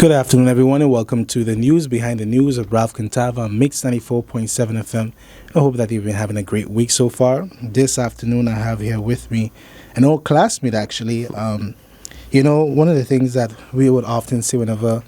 Good afternoon, everyone, and welcome to the news behind the news of Ralph Cantava, Mix 94.7 FM. I hope that you've been having a great week so far. This afternoon, I have here with me an old classmate, actually. One of the things that we would often say whenever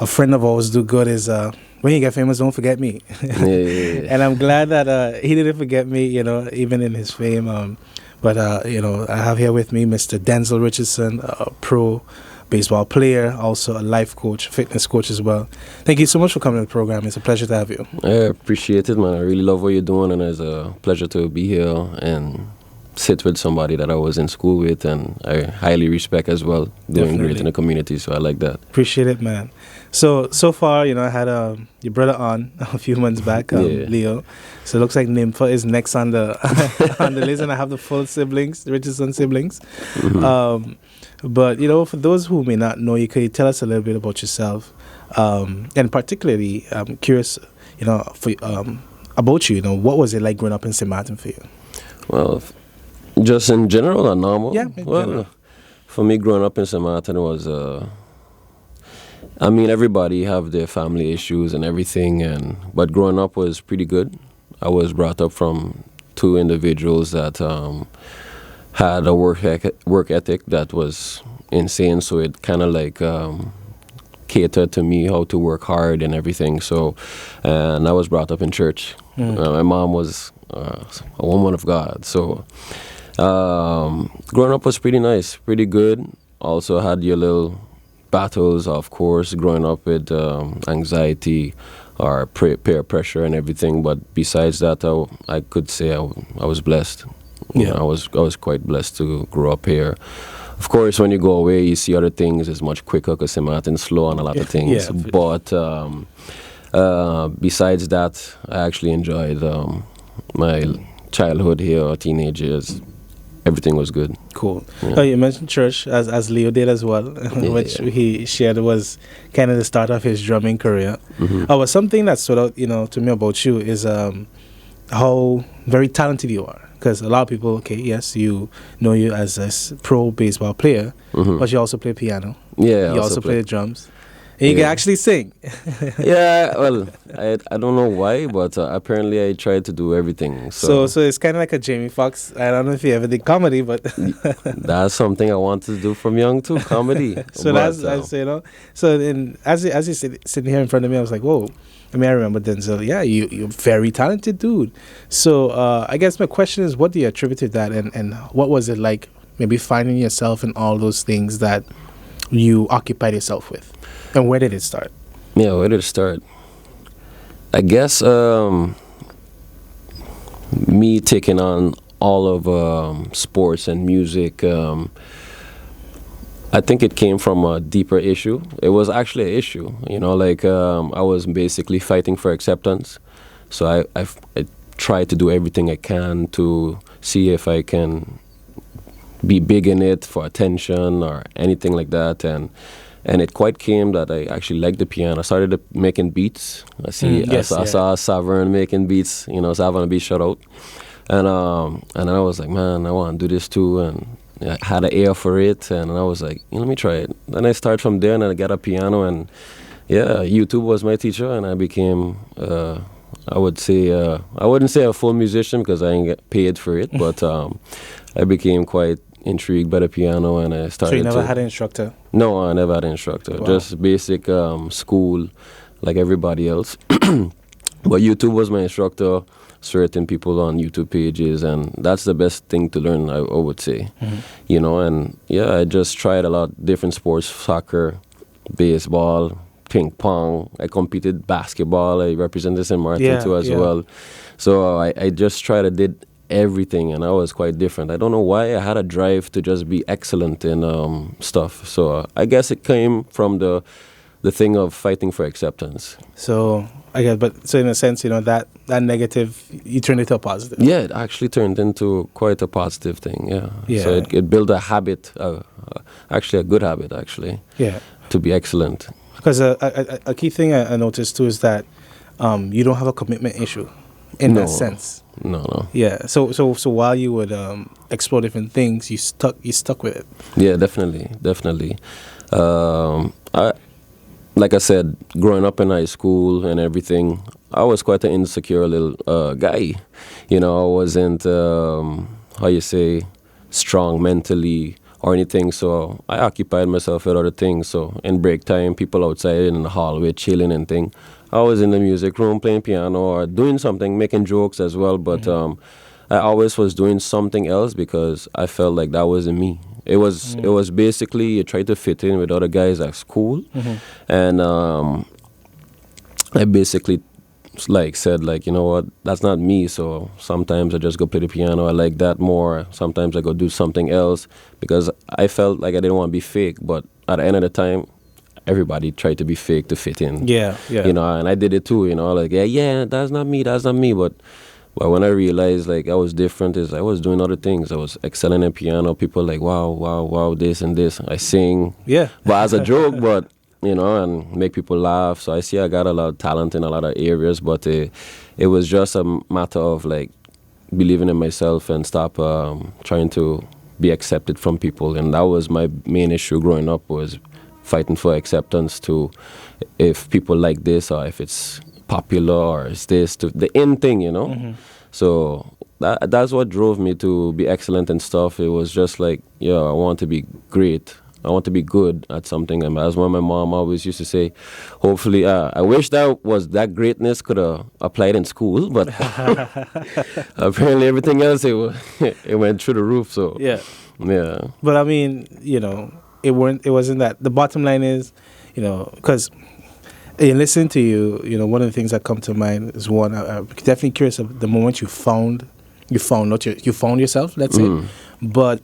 a friend of ours do good is, when you get famous, don't forget me. Yeah. And I'm glad that he didn't forget me, even in his fame. But I have here with me Mr. Denzel Richardson, a pro baseball player, also a life coach, fitness coach as well. Thank you so much for coming to the program. It's a pleasure to have you. I appreciate it, man. I really love what you're doing, and it's a pleasure to be here and sit with somebody that I was in school with, and I highly respect as well, doing great in the community, so I like that. Appreciate it, man. So far, I had your brother on a few months back, Leo. So it looks like Nympha is next on the on the list, and I have the full siblings, the Richardson siblings. Mm-hmm. But, for those who may not know you, could you tell us a little bit about yourself? And particularly, I'm curious, about you, what was it like growing up in Sint Maarten for you? Well, just in general or normal? Yeah, general. For me, growing up in Sint Maarten was, everybody have their family issues and everything, but growing up was pretty good. I was brought up from two individuals that had a work ethic that was insane, so it kind of like catered to me how to work hard and everything. So, and I was brought up in church. My mom was a woman of God, so growing up was pretty nice, pretty good. Also had your little battles, of course, growing up with anxiety or peer pressure and everything. But besides that, I could say I was blessed. Yeah, I was quite blessed to grow up here. Of course, when you go away, you see other things. It's much quicker because Sint Maarten's slow on a lot of things. Yeah. But besides that, I actually enjoyed my childhood here, teenage years. Everything was good. Cool. Yeah. Oh, you mentioned church, as Leo did as well, which he shared was kind of the start of his drumming career. Mm-hmm. But something that stood out, to me about you is how very talented you are. Because a lot of people, you know you as a pro baseball player, but you also play piano. Yeah, you also play the drums. And you can actually sing. Yeah, well, I don't know why, but apparently I tried to do everything. So it's kind of like a Jamie Foxx. I don't know if you ever did comedy, but that's something I wanted to do from young too, comedy. So but, So as you sitting here in front of me, I was like, whoa. I remember Denzel. Yeah, you're a very talented dude. So I guess my question is, what do you attribute to that, and what was it like maybe finding yourself in all those things that you occupied yourself with? And where did it start? Yeah, where did it start? I guess me taking on all of sports and music, I think it came from a deeper issue. It was actually an issue, I was basically fighting for acceptance. So I tried to do everything I can to see if I can be big in it for attention or anything like that. And it quite came that I actually liked the piano. I started making beats. I saw Savern making beats, Savern Beat shout out. And I was like, man, I want to do this too. And I had an ear for it, and I was like, let me try it. Then I started from there, and I got a piano, and YouTube was my teacher, and I became, I wouldn't say a full musician because I didn't get paid for it, but I became quite intrigued by the piano, and I started. So you never had an instructor? No, I never had an instructor. Wow. Just basic school, like everybody else. But YouTube was my instructor. Certain people on YouTube pages, and that's the best thing to learn, I would say. I just tried a lot of different sports: soccer, baseball, ping pong. I competed basketball. I represented Sint Maarten too as well. So I just did everything, and I was quite different. I don't know why I had a drive to just be excellent in stuff. So I guess it came from the thing of fighting for acceptance. So I guess, but in a sense, that negative, you turned it to a positive. Yeah, it actually turned into quite a positive thing. Yeah. So it built a habit, actually a good habit, actually. Yeah. To be excellent. Because a key thing I noticed too is that you don't have a commitment issue in that sense. No. Yeah. So while you would explore different things, you stuck with it. Yeah, definitely. like I said, growing up in high school and everything, I was quite an insecure little guy. You know, I wasn't, how you say, strong mentally or anything. So I occupied myself with other things. So in break time, people outside in the hallway chilling and thing. I was in the music room playing piano or doing something, making jokes as well. But I always was doing something else because I felt like that wasn't me. It was basically you try to fit in with other guys at school, and I basically like said like, you know what, that's not me. So sometimes I just go play the piano. I like that more. Sometimes I go do something else because I felt like I didn't want to be fake. But at the end of the time, everybody tried to be fake to fit in. Yeah, yeah. You know, and I did it too. You know, like yeah, that's not me. That's not me. But when I realized like I was different, is I was doing other things. I was excelling in piano. People like wow, this and this. I sing. Yeah. But as a joke, but you know, and make people laugh. So I see I got a lot of talent in a lot of areas, but it was just a matter of like believing in myself and stop trying to be accepted from people. And that was my main issue growing up, was fighting for acceptance to if people like this or if it's popular or is this to the in thing, you know. So that's what drove me to be excellent and stuff. It was just like, yeah, I want to be great. I want to be good at something. And as one my mom always used to say, hopefully, I wish that greatness could have applied in school, but apparently everything else, it went through the roof. So Yeah. yeah. But I mean, you know, it wasn't that. The bottom line is, you know, because in listening to you, you know, one of the things that come to mind is one. I'm definitely curious of the moment you found yourself. Let's say, but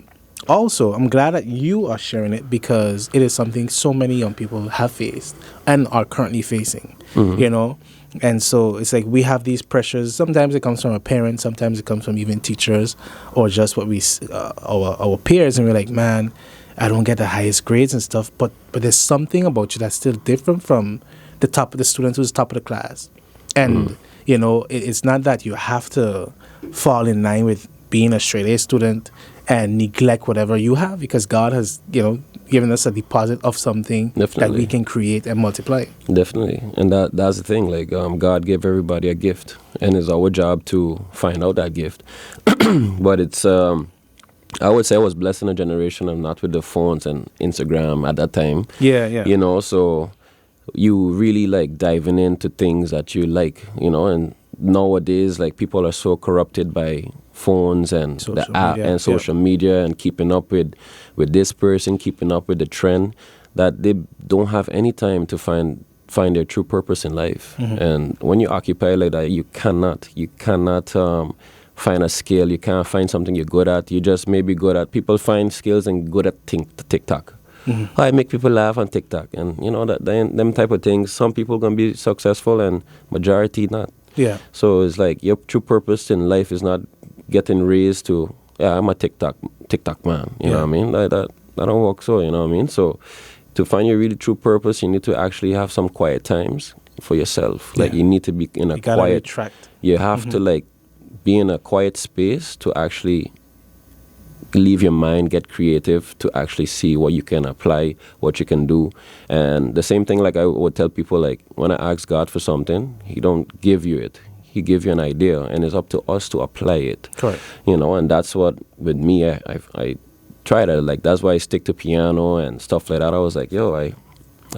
also I'm glad that you are sharing it because it is something so many young people have faced and are currently facing. You know, and so it's like we have these pressures. Sometimes it comes from our parents. Sometimes it comes from even teachers, or just what we our peers, and we're like, man, I don't get the highest grades and stuff. But there's something about you that's still different from the top of the students who's top of the class. And, you know, it's not that you have to fall in line with being a straight A student and neglect whatever you have, because God has, you know, given us a deposit of something that we can create and multiply. Definitely. And that's the thing. Like, God gave everybody a gift, and it's our job to find out that gift. But it's, I would say I was blessed in a generation of not with the phones and Instagram at that time. Yeah, yeah. You know, so you really like diving into things that you like, you know, and nowadays like people are so corrupted by phones and Social the app media, and social media and keeping up with this person, keeping up with the trend, that they don't have any time to find their true purpose in life. And when you occupy like that, you cannot find a skill. You can't find something you're good at. You just may be good at, people find skills and good at TikTok. I make people laugh on TikTok, and you know that them type of things. Some people gonna be successful, and majority not. Yeah. So it's like your true purpose in life is not getting raised to, yeah, I'm a TikTok man. You know what I mean? Like that don't work. So you know what I mean. So to find your really true purpose, you need to actually have some quiet times for yourself. Like you need to be in a quiet. Retract. You have to like be in a quiet space to actually leave your mind, get creative, to actually see what you can apply, what you can do. And the same thing, like I would tell people, like when I ask God for something, He don't give you it. He give you an idea, and it's up to us to apply it. Correct. You know, and that's what with me, I try to, like, that's why I stick to piano and stuff like that. I was like, yo, I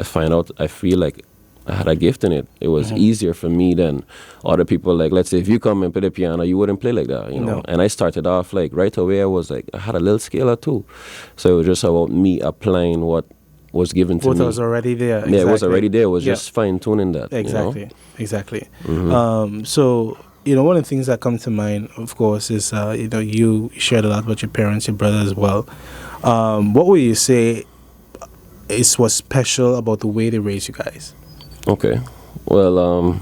feel like I had a gift in it. It was easier for me than other people. Like, let's say if you come and play the piano, you wouldn't play like that, you know. No. And I started off like right away. I had a little scale or two, so it was just about me applying what was given to me. What was already there. Yeah, it was already there. It was just fine tuning that. Exactly. You know? Exactly. So, you know, one of the things that comes to mind, of course, is you know, you shared a lot about your parents, your brother as well. What would you say was special about the way they raised you guys? Okay. Well,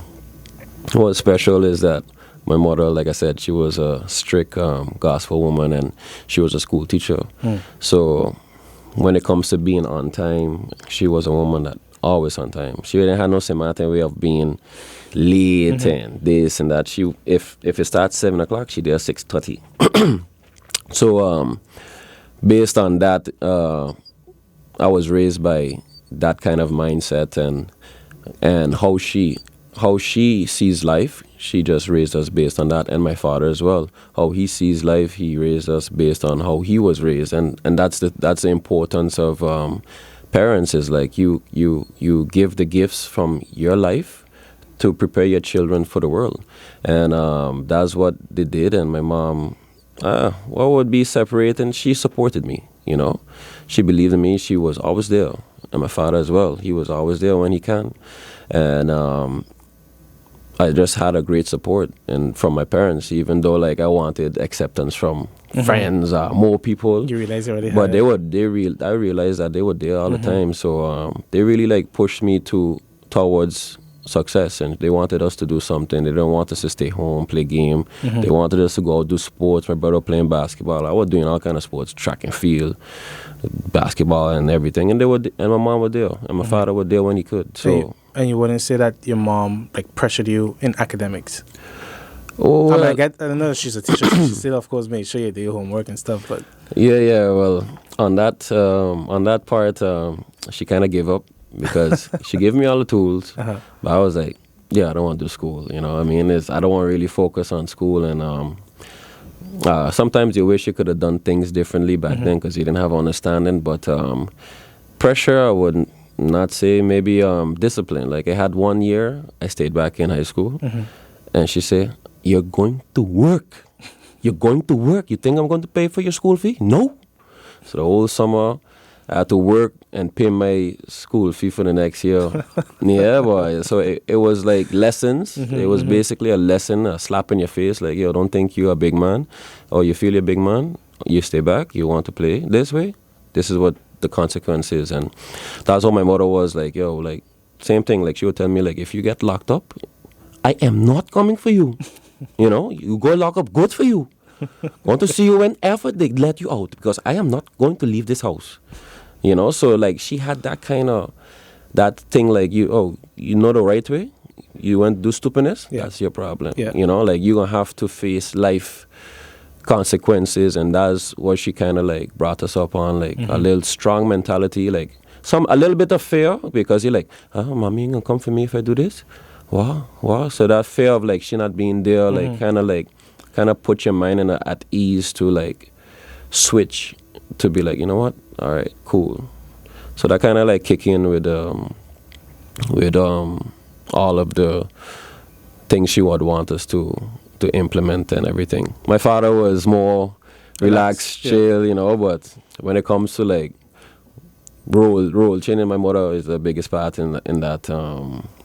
what's special is that my mother, like I said, she was a strict gospel woman, and she was a school teacher. So when it comes to being on time, she was a woman that always on time. She didn't have no Sint Maarten way of being late and this and that. She, if it starts 7 o'clock, she there 6:30. So based on that, I was raised by that kind of mindset and how she sees life. She just raised us based on that, and my father as well. How he sees life, he raised us based on how he was raised, and that's the importance of parents. Is like you give the gifts from your life to prepare your children for the world, and that's what they did. And my mom, what would be separate, and she supported me. You know, she believed in me. She was always there, and my father as well. He was always there when he can, and I just had a great support and from my parents, even though like I wanted acceptance from friends, more people. You realize you already but had I realized that they were there all the time. So they really like pushed me towards success, and they wanted us to do something. They didn't want us to stay home, play game. They wanted us to go out, do sports. My brother playing basketball. I was doing all kind of sports, track and field, basketball and everything. And and my mom was there, and my father was there when he could. So. And you wouldn't say that your mom like pressured you in academics? Oh, I mean, I know she's a teacher, so she still, of course, made sure you do your homework and stuff. But yeah. Well, on that part, she kind of gave up because she gave me all the tools, but I was like, yeah, I don't want to do school. You know, I mean, I don't want to really focus on school, and sometimes you wish you could have done things differently back then because you didn't have understanding. But pressure, I wouldn't. Not say maybe discipline. Like I had 1 year, I stayed back in high school, and she said, "You're going to work. You're going to work. You think I'm going to pay for your school fee? No." So the whole summer, I had to work and pay my school fee for the next year. Yeah, boy. So it was like lessons. It was basically a lesson, a slap in your face. Like, yo, don't think you're a big man, or you feel you're a big man. You stay back. You want to play this way. This is what the consequences. And that's what my mother was like, yo, like same thing. Like she would tell me, like, if you get locked up, I am not coming for you. You know, you go lock up, good for you. Want to see you whenever they let you out, because I am not going to leave this house. You know, so like she had that kind of that thing, like you know the right way, you want to do stupidness, that's your problem. You know, like you're gonna have to face life consequences, and that's what she kind of like brought us up on, like a little strong mentality, like a little bit of fear, because you're like, mommy ain't gonna come for me if I do this. Wow. So that fear of like she not being there, like kind of put your mind at ease to like switch to be like, you know what, all right, cool. So that kind of like kick in with all of the things she would want us to implement and everything. My father was more relaxed, chill, you know, but when it comes to like role changing, my mother is the biggest part in that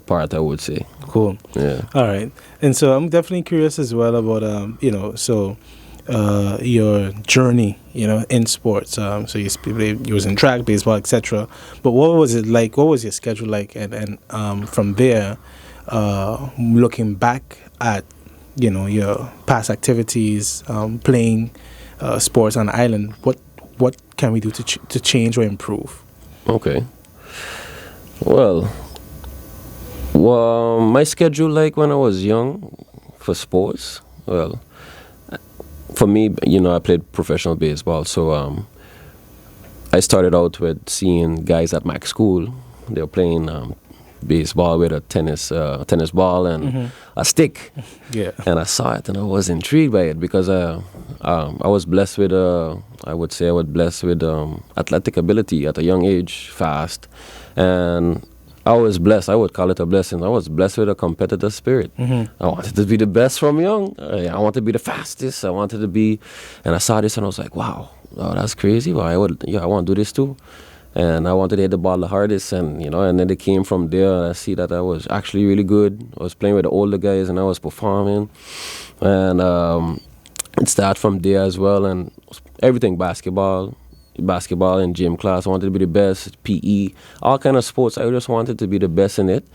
part, I would say. Cool. Yeah. All right. And so I'm definitely curious as well about your journey, you know, in sports. So you was in track, baseball, etc. But what was it like? What was your schedule like? And from there, looking back at, you know, your past activities, playing sports on the island, what can we do to change or improve? Okay. Well, my schedule, like when I was young for sports, well, for me, you know, I played professional baseball, so I started out with seeing guys at my school. They were playing baseball with a tennis ball and a stick. Yeah. And I saw it and I was intrigued by it because I was blessed with athletic ability at a young age, fast, and I was blessed. I would call it a blessing. I was blessed with a competitive spirit. I wanted to be the best from young. I wanted to be the fastest. I wanted to be, and I saw this and I was like, wow, that's crazy. Well, I want to do this too. And I wanted to hit the ball the hardest, and and then it came from there. And I see that I was actually really good. I was playing with the older guys, and I was performing, and it started from there as well. And everything, basketball in gym class. I wanted to be the best. PE, all kind of sports. I just wanted to be the best in it.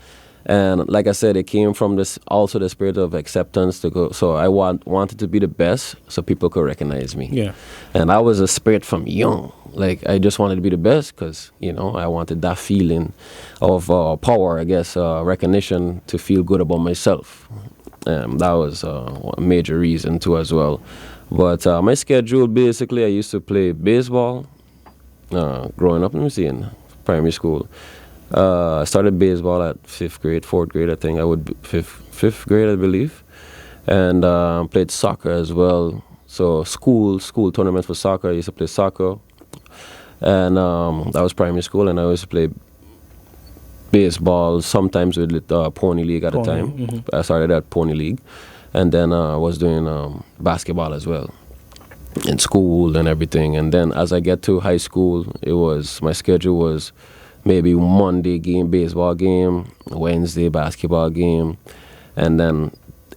And like I said, it came from this also the spirit of acceptance to go. So I wanted to be the best, so people could recognize me. Yeah. And I was a spirit from young. Like I just wanted to be the best because I wanted that feeling of power, I guess, recognition, to feel good about myself. That was a major reason too as well. But my schedule, basically, I used to play baseball growing up. Let me see, in primary school. I started baseball at 5th grade, 4th grade, I think. I would be fifth grade, I believe. And played soccer as well. So school tournaments for soccer. I used to play soccer. And that was primary school, and I used to play baseball, sometimes with Pony League at the time. Mm-hmm. I started at Pony League. And then I was doing basketball as well in school and everything. And then as I get to high school, my schedule was maybe Monday baseball game, Wednesday basketball game, and then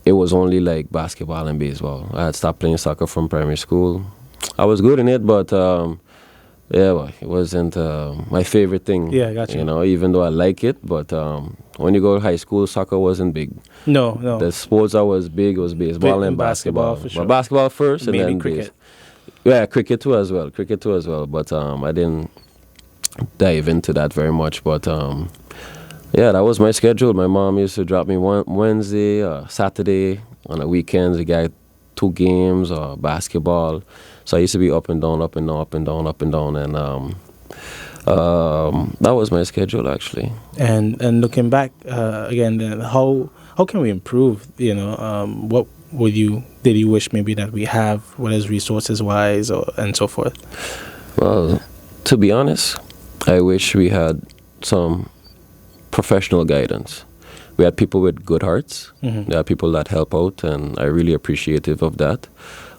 it was only like basketball and baseball. I had stopped playing soccer from primary school. I was good in it, but well, it wasn't my favorite thing. Yeah, I got you. You know, even though I like it, but when you go to high school, soccer wasn't big. No. The sports that was big was baseball and basketball. For sure. But basketball first, and maybe then cricket. Yeah, cricket too as well. But I didn't dive into that very much. But yeah, that was my schedule. My mom used to drop me Wednesday, Saturday. On the weekends, we got 2 games or basketball. So I used to be up and down, and that was my schedule actually. And looking back again, then how can we improve? You know, what did you wish maybe that we have, whether it's resources wise and so forth? Well, to be honest, I wish we had some professional guidance. We had people with good hearts. Mm-hmm. There are people that help out, and I'm really appreciative of that.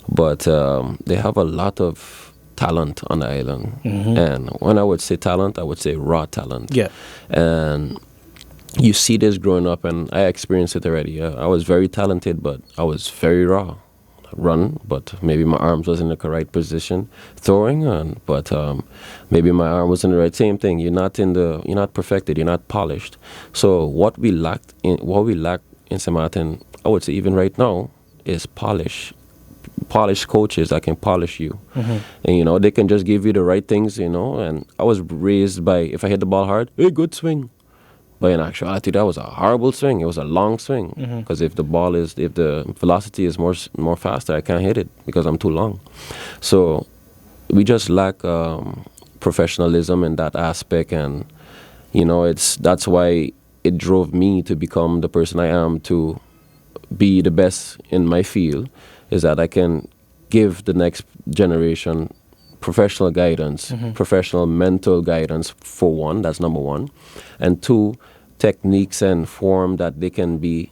But they have a lot of talent on the island. Mm-hmm. And when I would say talent, I would say raw talent. Yeah. And you see this growing up, and I experienced it already. I was very talented, but I was very raw. Run, but maybe my arms wasn't in the correct position. Throwing, but maybe my arm wasn't the right. Same thing. You're not perfected. You're not polished. So what we lack in Sint Maarten, I would say even right now, is polished coaches that can polish you. Mm-hmm. And they can just give you the right things. And I was raised by, if I hit the ball hard, hey, good swing. But in actuality, that was a horrible swing. It was a long swing. Because if the velocity is more faster, I can't hit it because I'm too long. So we just lack professionalism in that aspect. And, that's why it drove me to become the person I am, to be the best in my field, is that I can give the next generation professional guidance, professional mental guidance, for one, that's number one. And 2, techniques and form that they can be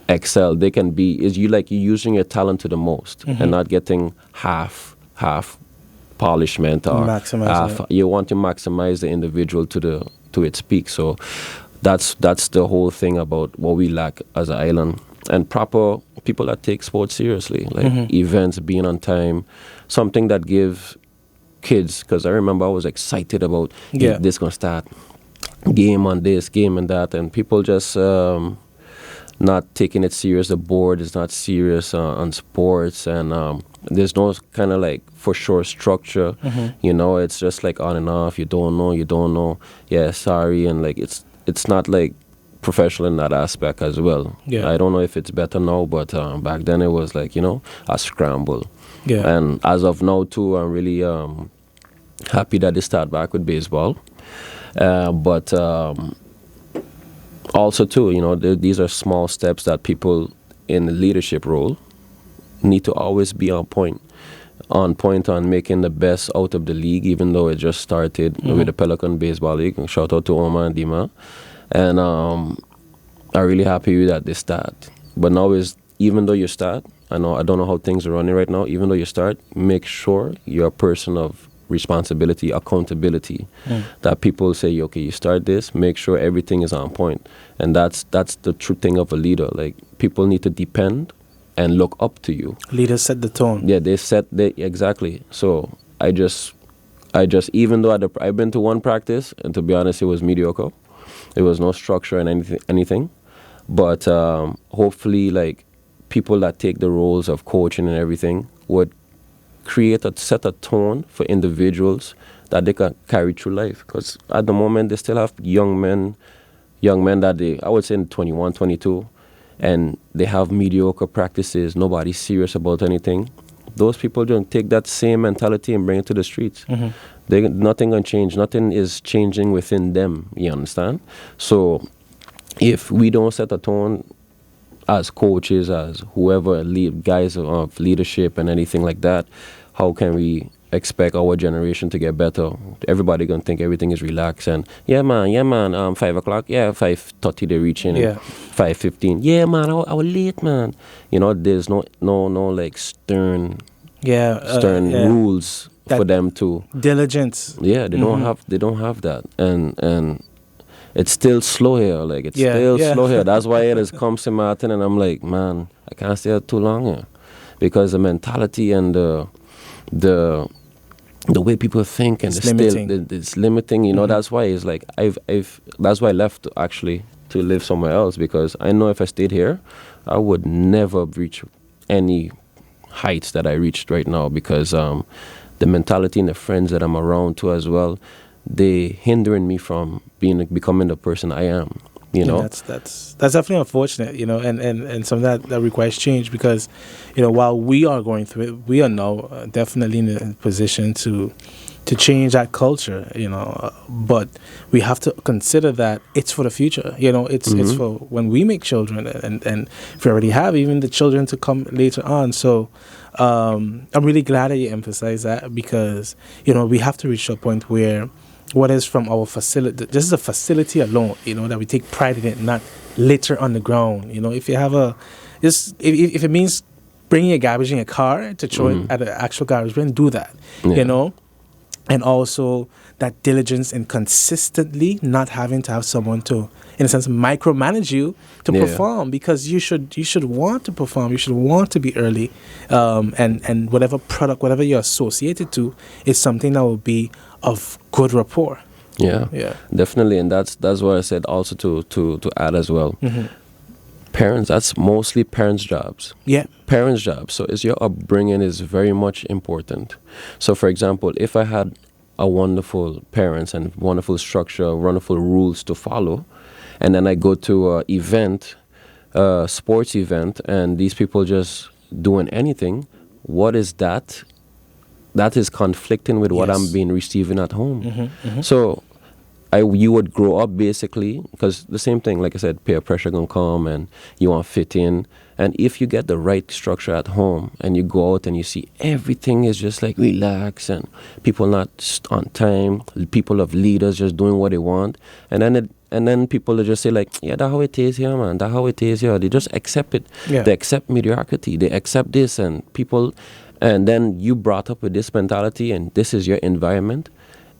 excel. They can be, you're using your talent to the most and not getting half polishment or half. You want to maximize the individual to its peak. So that's the whole thing about what we lack as an island. And proper people that take sports seriously, like events, being on time, something that gives kids, because I remember I was excited about this going to start, game on this, game on that, and people just not taking it serious. The board is not serious on sports, and there's no kind of for sure structure. It's just on and off. You don't know. Yeah, sorry, and it's not professional in that aspect as well. Yeah. I don't know if it's better now, but back then it was a scramble. Yeah. And as of now too, I'm really happy that they start back with baseball. But also too, these are small steps that people in the leadership role need to always be on point on making the best out of the league, even though it just started with the Pelican Baseball League. Shout out to Omar and Dima. And I'm really happy with that they start. But now even though you start, I don't know how things are running right now, even though you start, make sure you're a person of responsibility, accountability. That people say, okay, you start this, make sure everything is on point. And that's the true thing of a leader. People need to depend and look up to you. Leaders set the tone. Yeah, exactly. So I just even though I've been to one practice, and to be honest, it was mediocre. There was no structure and anything. But hopefully, people that take the roles of coaching and everything would set a tone for individuals that they can carry through life. Because at the moment, they still have young men that I would say 21, 22, and they have mediocre practices. Nobody's serious about anything. Those people don't take that same mentality and bring it to the streets. Nothing gonna change. Nothing is changing within them. You understand? So if we don't set a tone as coaches, as whoever guys of leadership and anything like that, how can we expect our generation to get better? Everybody gonna think everything is relaxed and yeah man, 5 o'clock, 5:30 they reaching, 5:15, yeah man, I was late, man. There's no like stern rules for them to diligence. Yeah, they don't have that, and it's still slow here. Like it's still slow here. That's why it has come Sint Maarten, and I'm like, man, I can't stay here too long here, because the mentality and the way people think and it's limiting. That's why it's like that's why I left actually to live somewhere else, because I know if I stayed here, I would never reach any heights that I reached right now, because the mentality and the friends that I'm around too as well, they hindering me from becoming the person I am. That's definitely unfortunate, and some of that requires change, because while we are going through it, we are now definitely in a position to change that culture, but we have to consider that it's for the future. It's for when we make children, and if we already have even the children to come later on. So I'm really glad that you emphasize that, because we have to reach a point where what is from our facility, just the facility alone, that we take pride in it, not litter on the ground. If you have if it means bringing your garbage in your car to throw it at an actual garbage bin, do that, and also that diligence and consistently not having to have someone to, in a sense, micromanage you to perform, because you should want to perform, you should want to be early, and whatever product, whatever you're associated to, is something that will be of good rapport. Yeah, definitely, and that's what I said also to add as well. Parents, that's mostly parents' jobs. Yeah, parents' jobs. So your upbringing is very much important. So, for example, if I had a wonderful parents and wonderful structure, wonderful rules to follow, and then I go to an event, a sports event, and these people just doing anything, what is that? That is conflicting with what I'm being receiving at home. So you would grow up basically, because the same thing, like I said, peer pressure gonna come and you want to fit in. And if you get the right structure at home and you go out and you see everything is just like relax and people not on time, people of leaders just doing what they want, and then people will just say like, yeah, that's how it is here, man. That's how it is here. They just accept it. Yeah. They accept mediocrity. They accept this, and people. And then you brought up with this mentality, and this is your environment.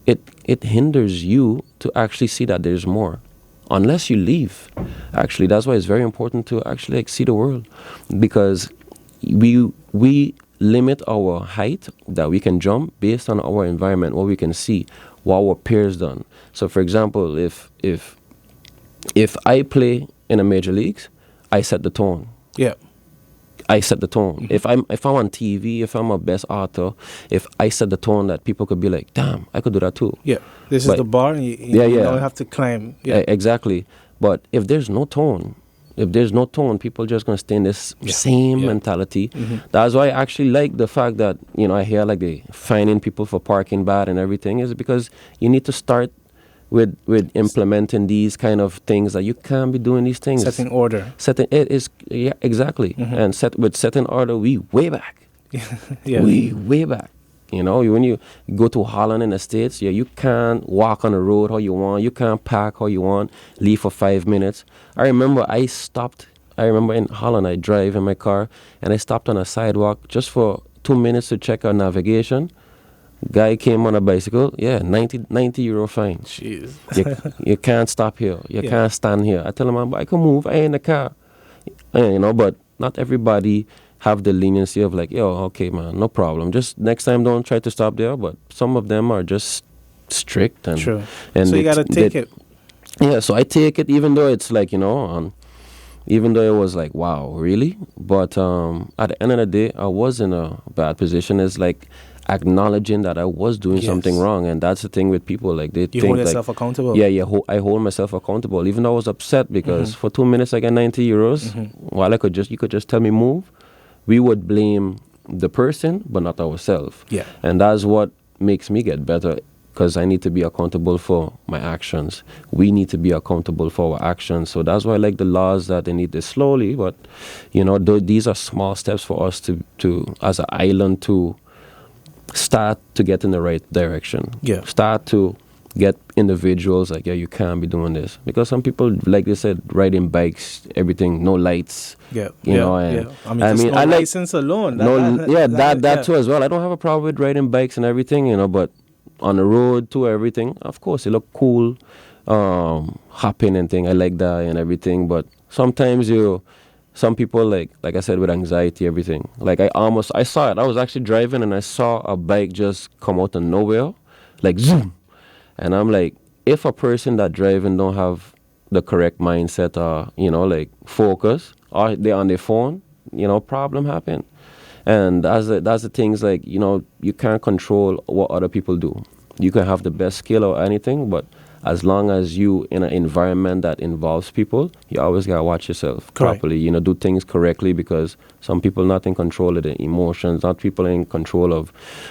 It hinders you to actually see that there's more, unless you leave. Actually, that's why it's very important to actually see the world, because we limit our height that we can jump based on our environment, what we can see, what our peers done. So, for example, if I play in a major leagues, I set the tone. Yeah. I set the tone. If I'm on TV, if I'm a best author, if I set the tone that people could be like, damn, I could do that too. Yeah, this is the bar, and you don't have to climb. Yeah, exactly. But if there's no tone, people just gonna stay in this same mentality. That's why I actually like the fact that I hear like they fining people for parking bad and everything, is because you need to start with implementing these kind of things, that you can't be doing these things. Setting order. Exactly. And setting order, we way back. We way back. When you go to Holland in the States, you can't walk on the road how you want. You can't park how you want. Leave for 5 minutes. I remember in Holland, I drive in my car, and I stopped on a sidewalk just for 2 minutes to check our navigation. Guy came on a bicycle, 90 euro fine. Jeez. you can't stop here. You can't stand here. I tell him, I can move. I ain't in the car. But not everybody have the leniency of like, okay, man, no problem. Just next time, don't try to stop there. But some of them are just strict. And, True. And so you got to take it. Yeah, so I take it, even though it's like, even though it was like, wow, really? But at the end of the day, I was in a bad position. It's like acknowledging that I was doing something wrong, and that's the thing with people. Like they think hold yourself accountable. Yeah, I hold myself accountable, even though I was upset because for 2 minutes I got 90 euros. While you could just tell me move, we would blame the person, but not ourselves. Yeah, and that's what makes me get better. because I need to be accountable for my actions. We need to be accountable for our actions. So that's why I like the laws that they need to slowly, but these are small steps for us to as an island to start to get in the right direction. Yeah. Start to get individuals like, you can't be doing this. Because some people, like they said, riding bikes, everything, no lights. Yeah. And I mean, no license alone. That too as well. I don't have a problem with riding bikes and everything, but on the road to everything, of course, it look cool, hopping and thing. I like that and everything, but sometimes some people like I said, with anxiety, everything. Like I saw it. I was actually driving and I saw a bike just come out of nowhere, like zoom. And I'm like, if a person that driving don't have the correct mindset or, like focus, or they're on their phone, problem happen. And that's the things, like, you can't control what other people do. You can have the best skill or anything, but as long as you in an environment that involves people, you always gotta watch yourself properly. Do things correctly, because some people not in control of the emotions, not people in control of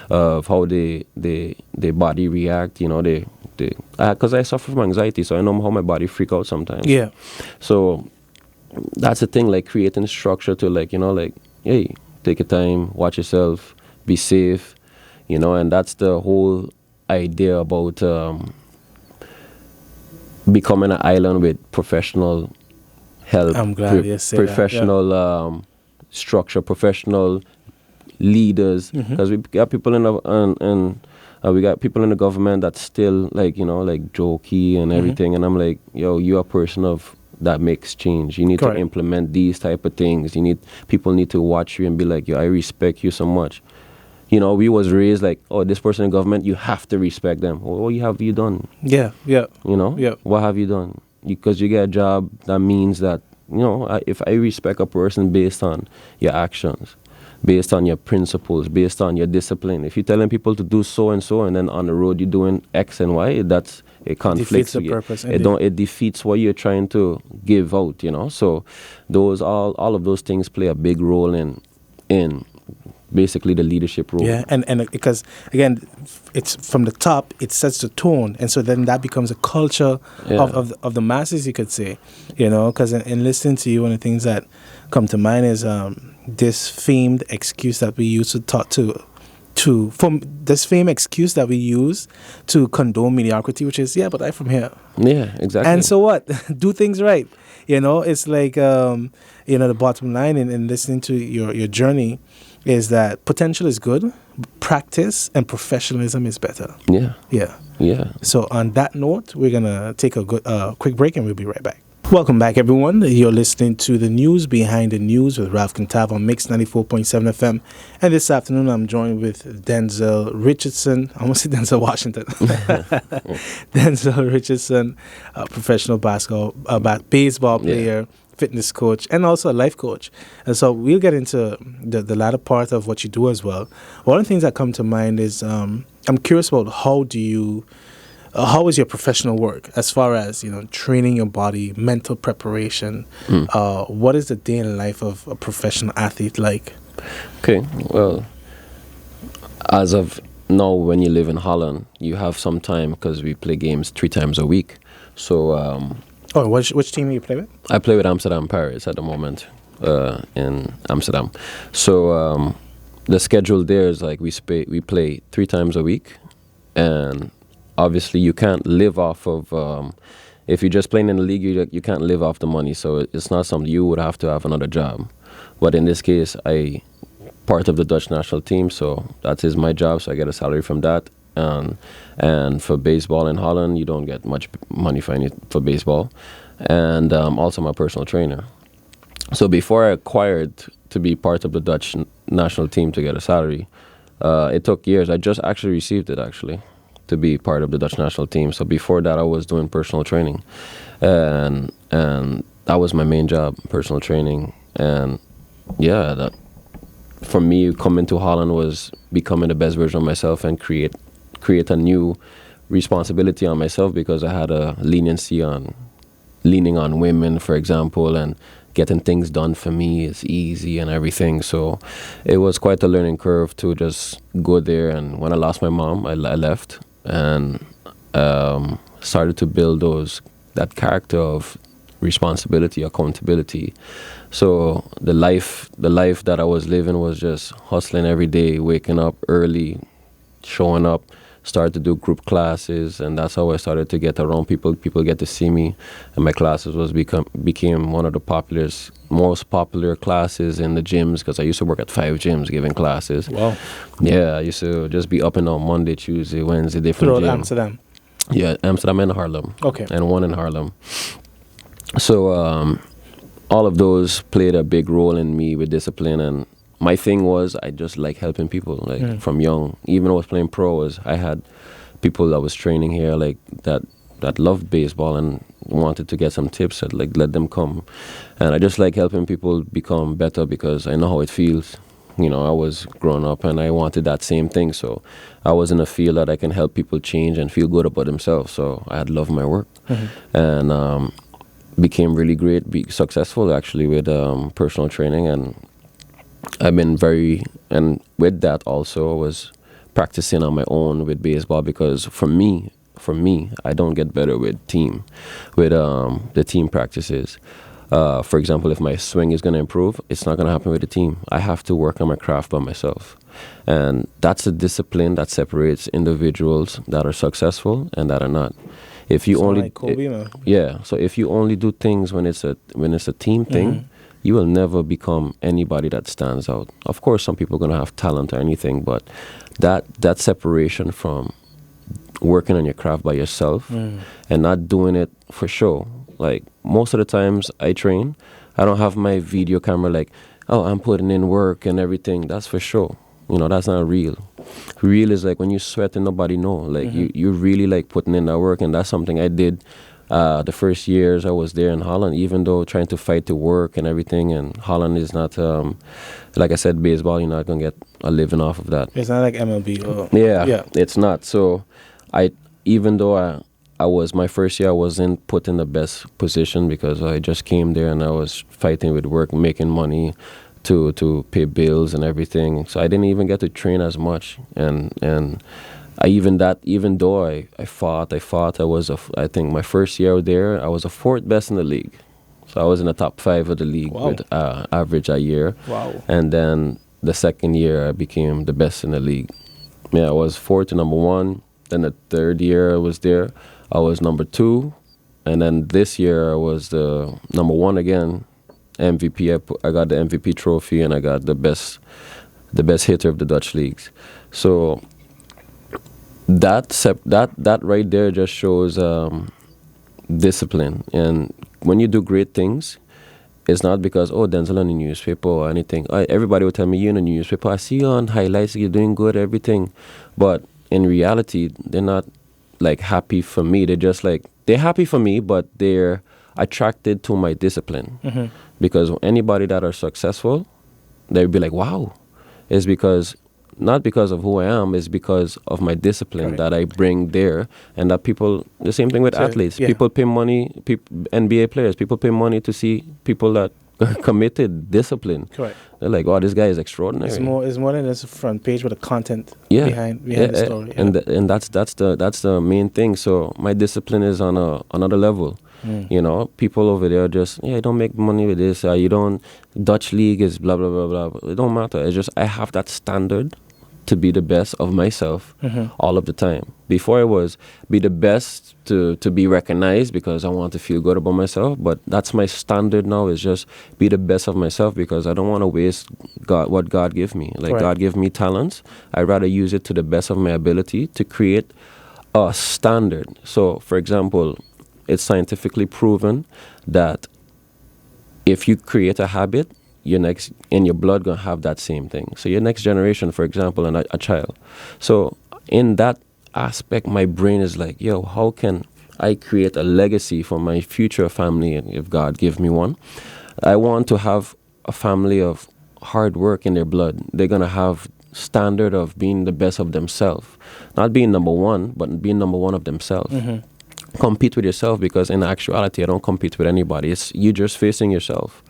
how their body react. Because I suffer from anxiety, so I know how my body freak out sometimes. Yeah. So that's the thing, like creating structure to hey, take your time, watch yourself, be safe, and that's the whole idea about becoming an island with professional help. I'm glad you said professional structure, professional leaders, because we got people we got people in the government that still like jokey and everything, and I'm like, you're a person that makes change. You need to implement these type of things. People need to watch you and be like, I respect you so much. We was raised like, this person in government, you have to respect them. What have you done? Yeah. What have you done? Because you get a job, that means that, if I respect a person based on your actions, based on your principles, based on your discipline. If you're telling people to do so and so, and then on the road you're doing X and Y, that's a conflict. Defeats the purpose. It defeats what you're trying to give out. So those all of those things play a big role in basically the leadership role. Yeah, and because again, it's from the top, it sets the tone, and so then that becomes a culture of the masses, you could say, because in listening to you, one of the things that come to mind is this famed excuse that we use to condone mediocrity, which is, but I'm from here. Yeah, exactly. And so what? Do things right. It's like, the bottom line in listening to your journey is that potential is good, practice and professionalism is better. Yeah. So on that note, we're going to take a quick break and we'll be right back. Welcome back, everyone. You're listening to the News Behind the News with Ralph Kintav on Mix 94.7 FM. And this afternoon, I'm joined with Denzel Richardson. I almost said Denzel Washington. Denzel Richardson, a professional baseball player, fitness coach, and also a life coach. And so we'll get into the latter part of what you do as well. One of the things that come to mind is I'm curious about how is your professional work as far as, training your body, mental preparation? What is the day in the life of a professional athlete like? Okay, well, as of now, when you live in Holland, you have some time because we play games 3 times a week. So, which team do you play with? I play with Amsterdam Pirates at the moment in Amsterdam. So the schedule there is like we play 3 times a week, and obviously, you can't live off of, if you're just playing in the league, you can't live off the money. So it's not something you would have to have another job. But in this case, I part of the Dutch national team, so that is my job. So I get a salary from that. And for baseball in Holland, you don't get much money for baseball. And also my personal trainer. So before I acquired to be part of the Dutch national team to get a salary, it took years. I just actually received it, to be part of the Dutch national team. So before that, I was doing personal training, and that was my main job, personal training. And that for me, coming to Holland was becoming the best version of myself and create a new responsibility on myself, because I had a leniency on leaning on women, for example, and getting things done for me is easy and everything. So it was quite a learning curve to just go there. And when I lost my mom, I left. and started to build that character of responsibility, accountability. So the life that I was living was just hustling every day, waking up early, showing up, started to do group classes, and that's how I started to get around people. People get to see me, and my classes became one of the most popular classes in the gyms, because I used to work at 5 gyms giving classes. Wow. Yeah, I used to just be up and down Monday, Tuesday, Wednesday, different Throughout gyms. Amsterdam. Yeah, Amsterdam and Harlem. Okay. And one in Harlem. So all of those played a big role in me with discipline, and my thing was I just like helping people, like from young. Even when I was playing pro, I had people that was training here, like that loved baseball and wanted to get some tips. I'd like let them come, and I just like helping people become better because I know how it feels. You know, I was growing up and I wanted that same thing. So I was in a field that I can help people change and feel good about themselves. So I had loved my work, and became really great, successful actually with personal training, and I've been and with that also I was practicing on my own with baseball, because for me, I don't get better with the team practices. For example, if my swing is going to improve, it's not going to happen with the team. I have to work on my craft by myself. And that's a discipline that separates individuals that are successful and that are not. If you only so if you only do things when it's a team thing, you will never become anybody that stands out. Of course, some people are going to have talent or anything, but that separation from working on your craft by yourself and not doing it for show. Like most of the times I train, I don't have my video camera like, oh, I'm putting in work and everything. That's for show. You know, that's not real. Real is like when you sweat and nobody know. Like you really like putting in that work, and that's something I did the first years I was there in Holland, even though trying to fight to work and everything. And Holland is not, like I said, baseball, you're not going to get a living off of that. It's not like MLB. Yeah, it's not. So even though I was, my first year I wasn't put in the best position because I just came there and I was fighting with work, making money to pay bills and everything. So I didn't even get to train as much. And even though I fought, I think my first year there, I was the 4th best in the league. So I was in the top 5 of the league with average a year. Wow. And then the second year I became the best in the league. Yeah, I was 4th to number 1. Then the 3rd year I was there, I was number 2. And then this year I was the number 1 again. MVP, I got the MVP trophy, and I got the best hitter of the Dutch leagues. So that right there just shows discipline. And when you do great things, it's not because, oh, Denzel on the newspaper or anything. Everybody will tell me, you're in the newspaper, I see you on highlights, you're doing good, everything. But in reality, they're not like happy for me. They're happy for me, but they're attracted to my discipline. Because anybody that are successful, they'd be like, wow. It's not because of who I am, it's because of my discipline that I bring there. And that people, the same thing with athletes. Yeah. People pay money, NBA players, people pay money to see people that committed discipline. Correct. They're like, oh, this guy is extraordinary. It's more than just a front page with the content behind the story. And that's the main thing. So my discipline is on another level. You know, people over there just, I don't make money with this. You don't, Dutch league is blah, blah, blah, blah. It don't matter. It's just, I have that standard to be the best of myself all of the time. Before I was be the best to be recognized because I want to feel good about myself. But that's my standard now, is just be the best of myself, because I don't want to waste what God gave me. Like God gave me talents. I'd rather use it to the best of my ability to create a standard. So, for example, it's scientifically proven that if you create a habit, your next in your blood gonna have that same thing. So your next generation, for example, and a child. So in that aspect, my brain is like, yo, how can I create a legacy for my future family? And if God give me one, I want to have a family of hard work in their blood. They're gonna have standard of being the best of themselves, not being number one, but being number one of themselves. Compete with yourself, because in actuality, I don't compete with anybody. It's you just facing yourself.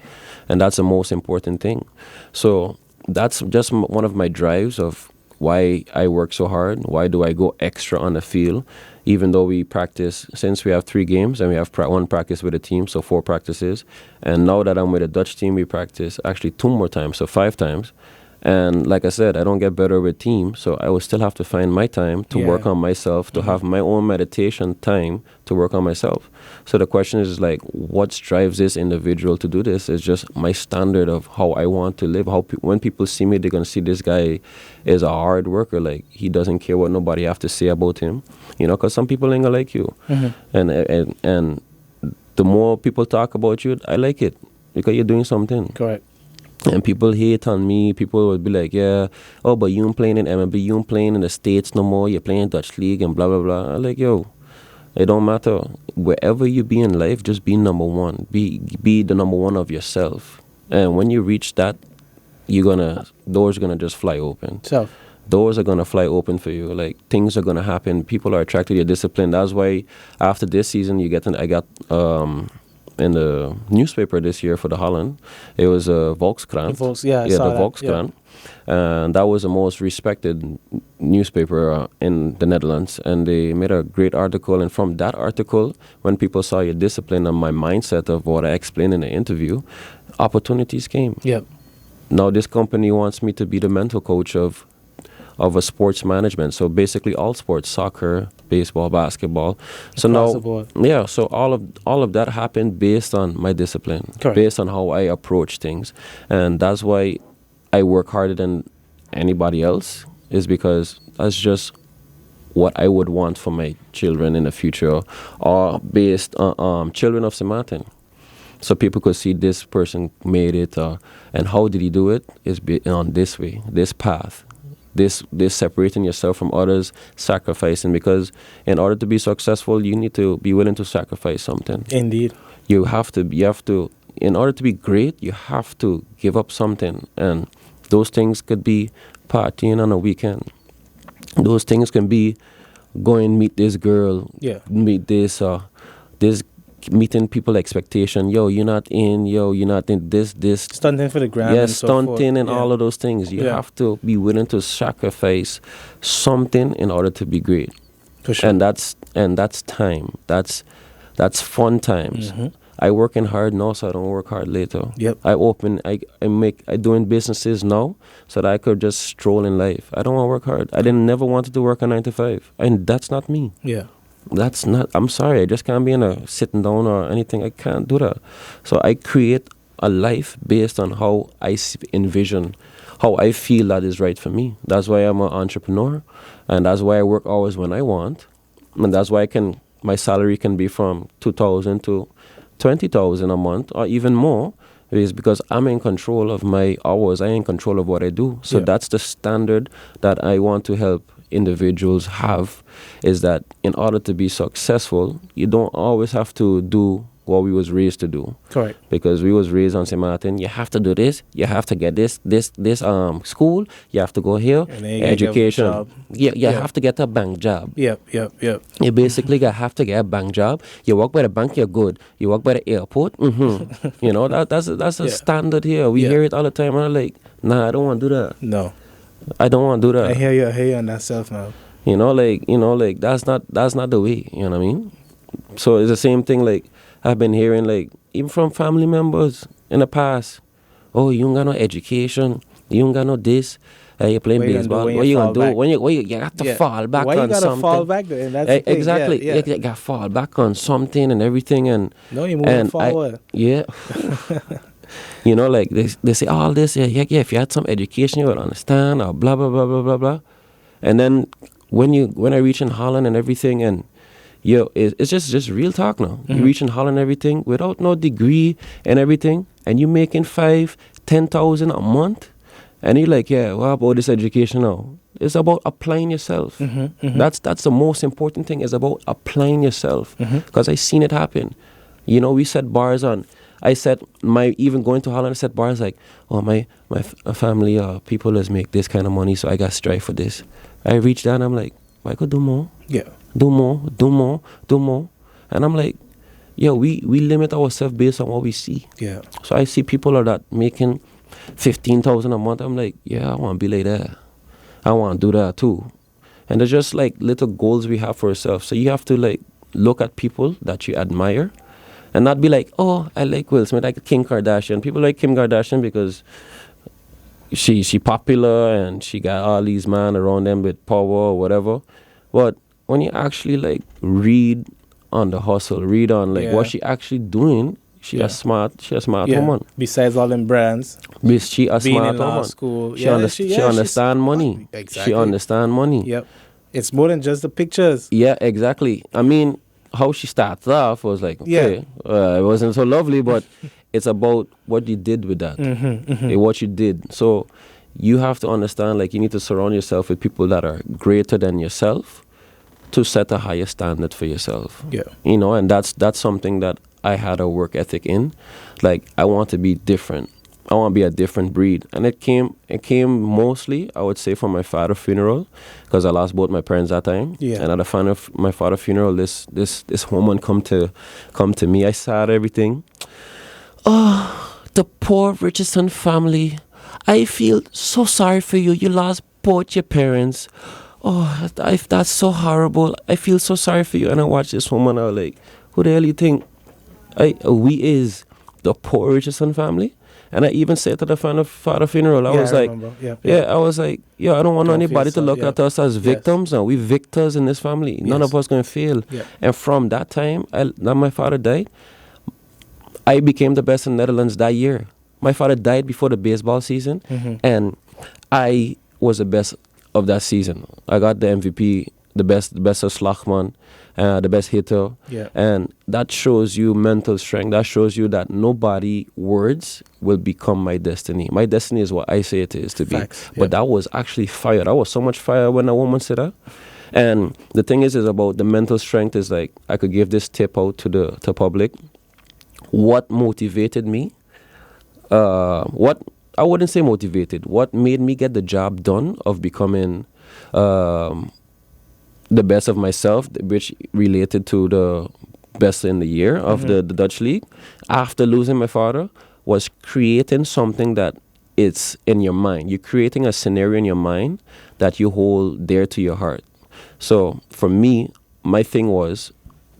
And that's the most important thing. So that's just one of my drives of why I work so hard. Why do I go extra on the field? Even though we practice, since we have 3 games and we have one practice with a team, so 4 practices. And now that I'm with a Dutch team, we practice actually 2 more times, so 5 times. And like I said, I don't get better with team, so I will still have to find my time to work on myself, to have my own meditation time to work on myself. So the question is like, what drives this individual to do this? It's just my standard of how I want to live. When people see me, they're going to see this guy is a hard worker. Like, he doesn't care what nobody have to say about him, you know, because some people ain't going to like you. And the more people talk about you, I like it because you're doing something. Correct. And people hate on me. People would be like, yeah, oh, but you ain't playing in MLB, you ain't playing in the States no more, you're playing Dutch League and blah, blah, blah. I'm like, yo, it don't matter. Wherever you be in life, just be number one. Be the number one of yourself. And when you reach that, doors are gonna just fly open. So doors are gonna fly open for you. Like, things are gonna happen. People are attracted to your discipline. That's why after this season, I got in the newspaper this year for the Holland, it was a Volkskrant. The Volkskrant. And that was the most respected newspaper in the Netherlands. And they made a great article. And from that article, when people saw your discipline and my mindset of what I explained in the interview, opportunities came. Yep. Now this company wants me to be the mental coach of a sports management. So basically all sports, soccer, baseball, basketball. So now, so all of that happened based on my discipline, based on how I approach things. And that's why I work harder than anybody else, is because that's just what I would want for my children in the future, or based on children of Sint Maarten. So people could see this person made it, and how did he do it? Is on this way, this path. This separating yourself from others, sacrificing, because in order to be successful, you need to be willing to sacrifice something. Indeed. You have to, in order to be great, you have to give up something. And those things could be partying on a weekend. Those things can be going meet this girl, meet this meeting people expectation. You're not in this. Stunting for the gram. Yeah, stunting and all of those things. You have to be willing to sacrifice something in order to be great. For sure. And that's time. That's fun times. Mm-hmm. I working hard now, so I don't work hard later. Yep. I doing businesses now so that I could just stroll in life. I don't want to work hard. I never wanted to work a 9 to 5, and that's not me. Yeah. That's not, I'm sorry, I just can't be in a sitting down or anything. I can't do that. So I create a life based on how I envision, how I feel that is right for me. That's why I'm an entrepreneur, and that's why I work hours when I want, and that's why my salary can be from 2,000 to 20,000 a month or even more. It is because I'm in control of my hours. I'm in control of what I do. So that's the standard that I want to help individuals have, is that in order to be successful, you don't always have to do what we was raised to do. Correct. Because we was raised on Sint Maarten, you have to do this, you have to get this school, you have to go here, education. You have to get a bank job. Yep. You basically have to get a bank job. You work by the bank, you're good. You work by the airport, you know, that's a standard here. We hear it all the time, and I'm like, nah, I don't want to do that. No. I don't want to do that. I hear you on that self now. You know, like that's not the way, you know what I mean? So it's the same thing, like I've been hearing, like, even from family members in the past, oh, you ain't got no education, you ain't got no this, you're playing baseball, what you gonna do? When you got to fall back on something. Why you gotta fall back then? That's exactly. You got to fall back on something and everything, and no, you're moving forward. You know, like they say all this, if you had some education, you would understand, or blah, blah, blah, blah, blah, blah. And then when I reach in Holland and everything, and it's just real talk now. You reach in Holland and everything without no degree and everything, and you making 5,000-10,000 a month, and you're like, what about this education now? It's about applying yourself. That's the most important thing, is about applying yourself. Because I seen it happen. You know, we set bars on. I said, even going to Holland, I set bars like, oh, my family, people let's make this kind of money, so I got to strive for this. I reached down, I'm like, I could do more. Yeah. Do more. And I'm like, we limit ourselves based on what we see. Yeah. So I see people that making 15,000 a month. I'm like, I want to be like that. I want to do that too. And they're just like little goals we have for ourselves. So you have to like look at people that you admire and not be like, oh, I like Will Smith, I like Kim Kardashian. People like Kim Kardashian because she popular and she got all these men around them with power or whatever. But when you actually like read on the hustle, read on like what she actually doing, she a smart woman. Besides all them brands, she a being smart in law woman. school, She understand money. Exactly. She understand money. Yep. It's more than just the pictures. Yeah, exactly. I mean, how she started off was like, okay, it wasn't so lovely, but it's about what you did with that, what you did. So you have to understand, like, you need to surround yourself with people that are greater than yourself to set a higher standard for yourself. Yeah. You know, and that's something that I had a work ethic in. Like, I want to be different. I want to be a different breed. And it came mostly, I would say, from my father's funeral, because I lost both my parents that time. Yeah. And at my father's funeral, this woman come to me. I saw everything. Oh, the poor Richardson family. I feel so sorry for you. You lost both your parents. Oh, that's so horrible. I feel so sorry for you. And I watched this woman. I was like, who the hell you think we is the poor Richardson family? And I even said to the father funeral, I was like, I was like, I don't want anybody to look at us as victims. And we victors in this family. None of us going to fail. Yeah. And from that time, now my father died, I became the best in the Netherlands that year. My father died before the baseball season, and I was the best of that season. I got the MVP, the best of Slagman, the best hitter. Yeah. And that shows you mental strength. That shows you that nobody words will become my destiny. My destiny is what I say it is to be. Facts. But that was actually fire. That was so much fire when a woman said that. And the thing is about the mental strength is like, I could give this tip out to public. What motivated me? What I wouldn't say motivated. What made me get the job done of becoming the best of myself, which related to the best in the year of the Dutch League, after losing my father, was creating something that it's in your mind. You're creating a scenario in your mind that you hold dear to your heart. So for me, my thing was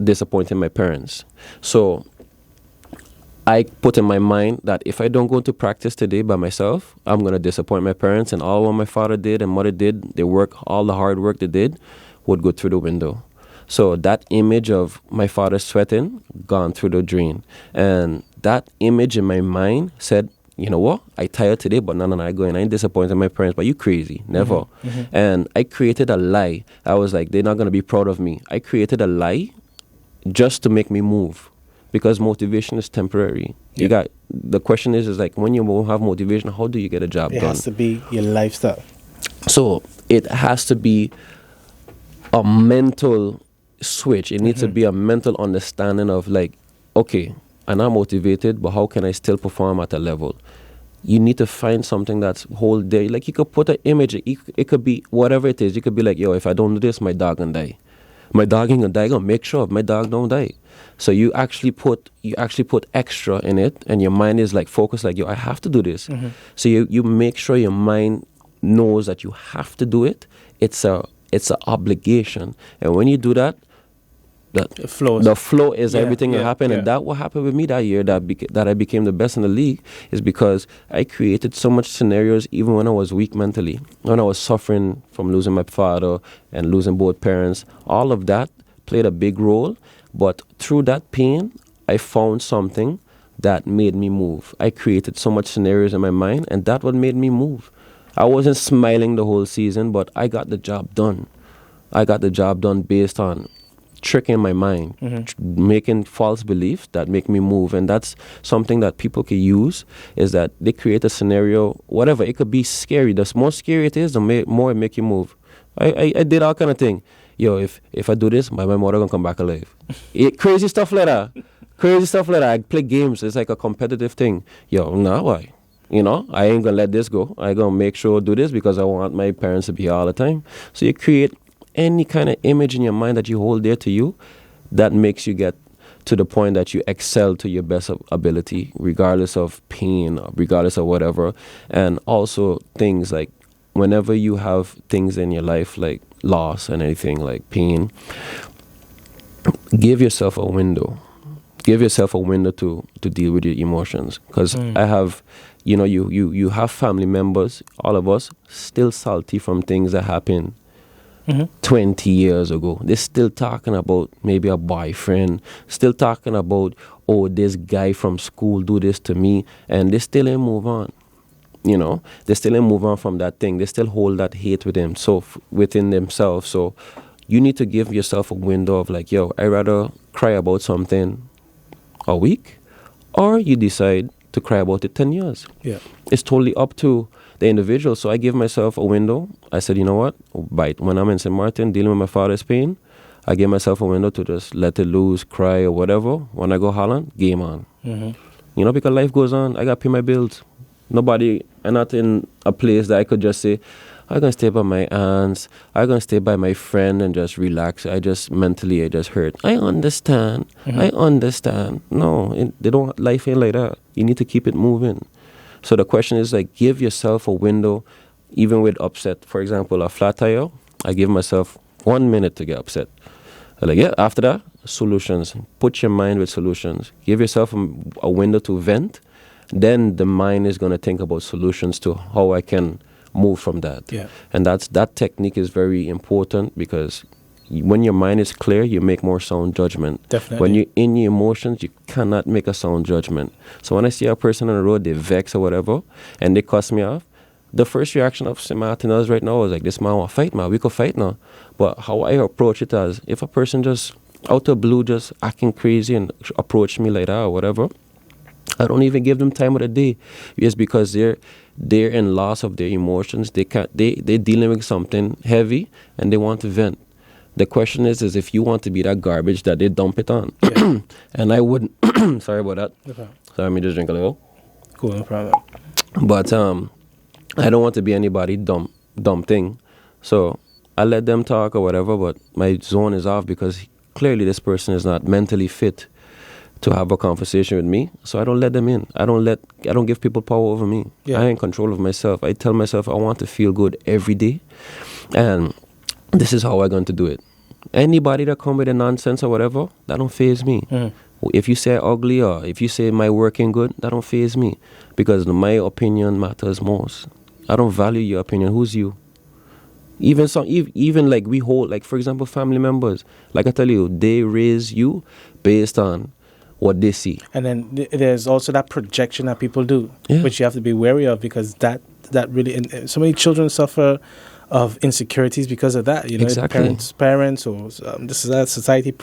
disappointing my parents. So I put in my mind that if I don't go to practice today by myself, I'm going to disappoint my parents, and all what my father did and mother did, all the hard work they did would go through the window. So that image of my father sweating, gone through the drain. And that image in my mind said, you know what, I tired today, but no, I go in. I ain't disappointed my parents, but you crazy, never. And I created a lie. I was like, they're not going to be proud of me. I created a lie just to make me move. Because motivation is temporary. Yep. The question is like, when you won't have motivation, how do you get a job done? It has to be your lifestyle. So it has to be a mental switch. It needs to be a mental understanding of like, okay, I'm not motivated, but how can I still perform at a level? You need to find something that's whole day. Like, you could put an image. It could be whatever it is. You could be like, if I don't do this, my dog gonna die. My dog ain't gonna die. I'm gonna make sure my dog don't die. So you actually put extra in it, and your mind is like focused, like, I have to do this. So you make sure your mind knows that you have to do it. It's a obligation, and when you do that, the flow is everything that happened, and that what happened with me that year. That I became the best in the league is because I created so much scenarios, even when I was weak mentally, when I was suffering from losing my father and losing both parents. All of that played a big role. But through that pain, I found something that made me move. I created so much scenarios in my mind, and that what made me move. I wasn't smiling the whole season, but I got the job done. I got the job done based on tricking my mind, making false beliefs that make me move. And that's something that people can use, is that they create a scenario, whatever. It could be scary. The more scary it is, the more it make you move. I did all kind of thing. If I do this, my mother gonna come back alive. Crazy stuff like that. I play games. It's like a competitive thing. Why? I ain't gonna let this go. I gonna make sure do this because I want my parents to be here all the time. So you create any kind of image in your mind that you hold dear to you that makes you get to the point that you excel to your best ability, regardless of pain, regardless of whatever. And also things like whenever you have things in your life like loss and anything like pain, give yourself a window. Give yourself a window to deal with your emotions. Because I have, you have family members, all of us, still salty from things that happened 20 years ago. They're still talking about maybe a boyfriend, still talking about, oh, this guy from school do this to me, and they still ain't move on. They still ain't move on from that thing. They still hold that hate within themselves. So you need to give yourself a window of like, yo, I'd rather cry about something a week, or you decide to cry about it 10 years. Yeah. It's totally up to the individual. So I give myself a window. I said, you know what? Right, when I'm in St. Maarten dealing with my father's pain, I give myself a window to just let it loose, cry or whatever. When I go Holland, game on. Because life goes on. I got to pay my bills. I'm not in a place that I could just say, I'm going to stay by my aunts, I'm going to stay by my friend and just relax. I just hurt. I understand. I understand. No, life ain't like that. You need to keep it moving. So the question is like, give yourself a window, even with upset. For example, a flat tire, I give myself 1 minute to get upset. After that, solutions. Put your mind with solutions. Give yourself a window to vent. Then the mind is going to think about solutions to how I can move from that. Yeah. And that technique is very important, because when your mind is clear, you make more sound judgment. Definitely. When you're in your emotions, you cannot make a sound judgment. So when I see a person on the road, they vex or whatever, and they cuss me off, the first reaction of Sint Maarten right now is like, this man want to fight, man. We could fight now. But how I approach it as, if a person just out of blue just acting crazy and approach me like that or whatever, I don't even give them time of the day. It's because they're in loss of their emotions. They're dealing with something heavy and they want to vent. The question is if you want to be that garbage that they dump it on. Yeah. And I wouldn't. Sorry about that. Okay. Sorry, let me just drink a little. Cool, no problem. But I don't want to be anybody dumb thing. So I let them talk or whatever, but my zone is off because clearly this person is not mentally fit to have a conversation with me. So I don't let them in. I don't give people power over me. Yeah. I am in control of myself. I tell myself I want to feel good every day. And this is how I'm going to do it. Anybody that come with a nonsense or whatever, that don't faze me. If you say ugly or if you say my work ain't good, that don't faze me. Because my opinion matters most. I don't value your opinion. Who's you? Even like we hold, like for example, family members. Like I tell you, they raise you based on what they see. And then there's also that projection that people do, which you have to be wary of, because that really, so many children suffer of insecurities because of that. Exactly. Parents or this is that society,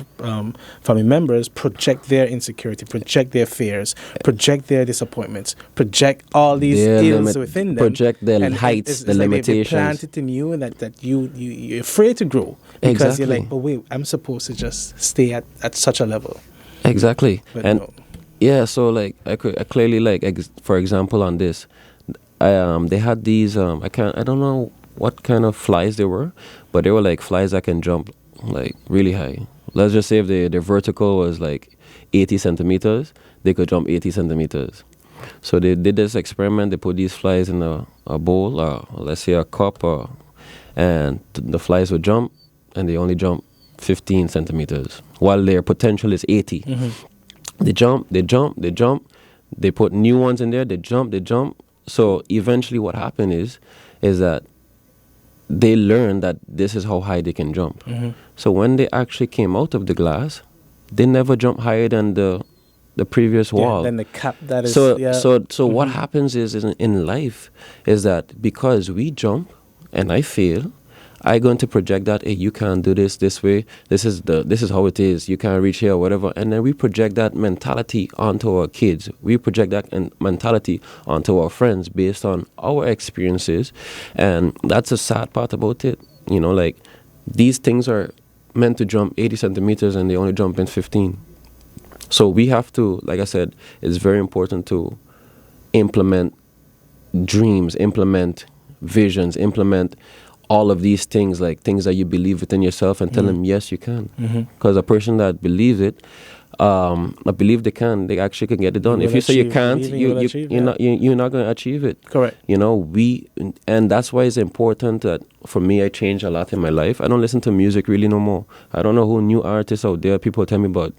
family members project their insecurity, project their fears, project their disappointments, project all these ills within them, project their heights, it's the limitations. They plant it in you, and that you're afraid to grow because you're like, but wait, I'm supposed to just stay at such a level. Exactly. But and no. yeah, so like I clearly like for example on this, they had these I don't know what kind of flies they were, but they were like flies that can jump like really high. Let's just say if their vertical was like 80 centimeters, they could jump 80 centimeters. So they did this experiment. They put these flies in a bowl, or let's say a cup, and the flies would jump, and they only jump 15 centimeters, while their potential is 80. They jump. They put new ones in there. They jump. So eventually what happened is that they learned that this is how high they can jump. So when they actually came out of the glass, they never jumped higher than the previous wall. Then the cap that is... So what happens is in life is that because we jump and I fail, I'm going to project that, hey, you can't do this way. This is how it is. You can't reach here or whatever. And then we project that mentality onto our kids. We project that mentality onto our friends based on our experiences. And that's a sad part about it. Like these things are meant to jump 80 centimeters and they only jump in 15. So we have to, like I said, it's very important to implement dreams, implement visions, implement all of these things, like things that you believe within yourself, and tell them, yes, you can. Because a person that believes it, I believe they can. They actually can get it done. If you say you can't, you're not going to achieve it. Correct. You know, and that's why it's important that for me, I changed a lot in my life. I don't listen to music really no more. I don't know who new artists out there. People tell me about,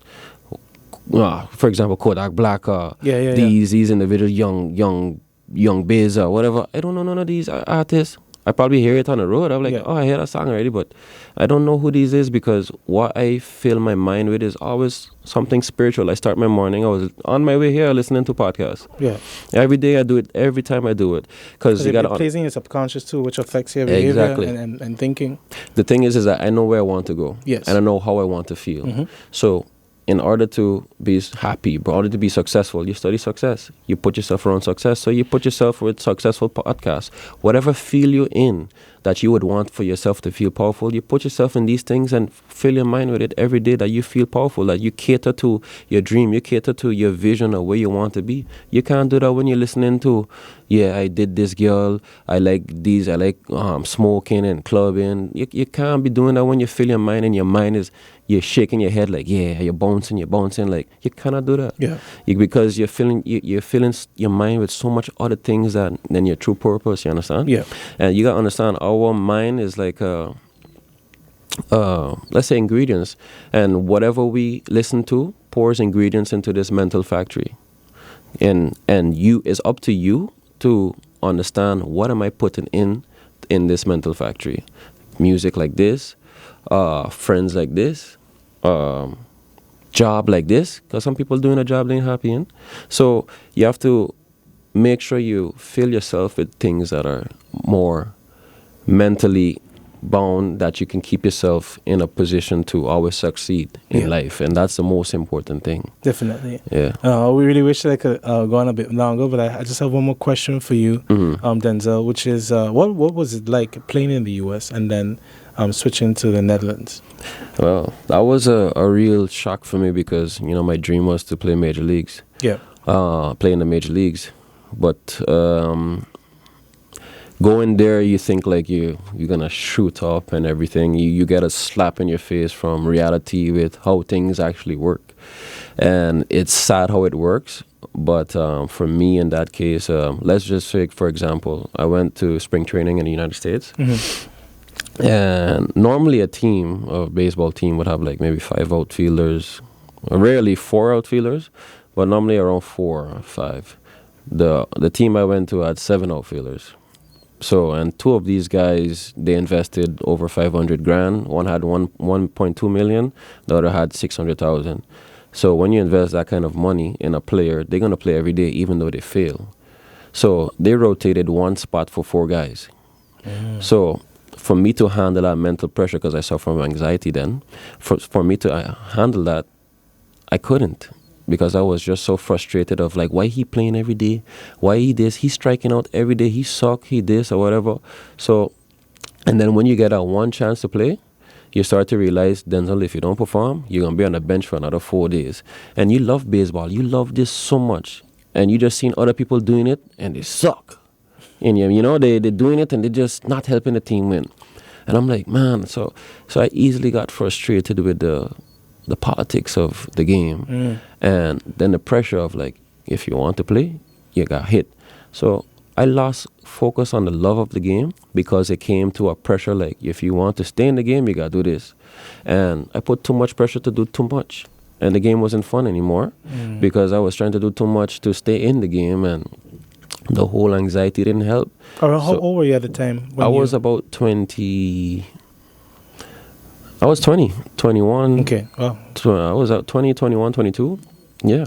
for example, Kodak Black, these individuals, young Biz or whatever. I don't know none of these artists. I probably hear it on the road. I'm like, I hear that song already, but I don't know who these is, because what I fill my mind with is always something spiritual. I start my morning. I was on my way here listening to podcasts. Yeah. Every day I do it. Every time I do it, because you got to plays in your subconscious too, which affects your behavior and thinking. The thing is that I know where I want to go. Yes. And I know how I want to feel. Mm-hmm. So, in order to be happy, in order to be successful, you study success. You put yourself around success. So you put yourself with successful podcasts. Whatever feel you in that you would want for yourself to feel powerful, you put yourself in these things and fill your mind with it every day, that you feel powerful, that you cater to your dream, you cater to your vision of where you want to be. You can't do that when you're listening to, I did this girl, I like these, I like smoking and clubbing. You can't be doing that when you fill your mind and your mind is, you're shaking your head like, you're bouncing, like, you cannot do that. Yeah. Because you're filling your mind with so much other things than your true purpose, you understand? Yeah. And you got to understand, our mind is like, let's say ingredients. And whatever we listen to pours ingredients into this mental factory. And it's up to you to understand, what am I putting in this mental factory? Music like this, friends like this, job like this, because some people doing a job they ain't happy in. So you have to make sure you fill yourself with things that are more mentally bound, that you can keep yourself in a position to always succeed in life, and that's the most important thing. Definitely. Yeah. We really wish I could go on a bit longer, but I just have one more question for you, Denzel, which is what was it like playing in the US and then switching to the Netherlands? Well, that was a real shock for me, because my dream was to play major leagues. Yeah. Play in the major leagues, but going there, you think like you're gonna shoot up and everything. You get a slap in your face from reality with how things actually work, and it's sad how it works. But for me, in that case, let's just say, for example, I went to spring training in the United States. Mm-hmm. And normally a baseball team would have like maybe 5 outfielders, rarely 4 outfielders, but normally around 4 or 5. The team I went to had 7 outfielders. So, and 2 of these guys, they invested over 500 grand. One had 1.2 million, the other had 600,000. So when you invest that kind of money in a player, they're going to play every day, even though they fail. So they rotated one spot for 4 guys. So for me to handle that mental pressure, because I suffer from anxiety then, for me to handle that, I couldn't, because I was just so frustrated of like, why he playing every day? Why he this? He's striking out every day. He suck, he this or whatever. So, and then when you get that one chance to play, you start to realize, Denzel, if you don't perform, you're going to be on the bench for another 4 days. And you love baseball. You love this so much. And you just seen other people doing it, and they suck. And they're doing it, and they're just not helping the team win. And I'm like, man, so I easily got frustrated with the politics of the game. And then the pressure of like, if you want to play, you got hit. So I lost focus on the love of the game, because it came to a pressure like, if you want to stay in the game, you got to do this. And I put too much pressure to do too much. And the game wasn't fun anymore, because I was trying to do too much to stay in the game, and the whole anxiety didn't help. How old were you at the time? I was about 20. I was 20, 21. Okay. Wow. I was at 20, 21, 22. Yeah.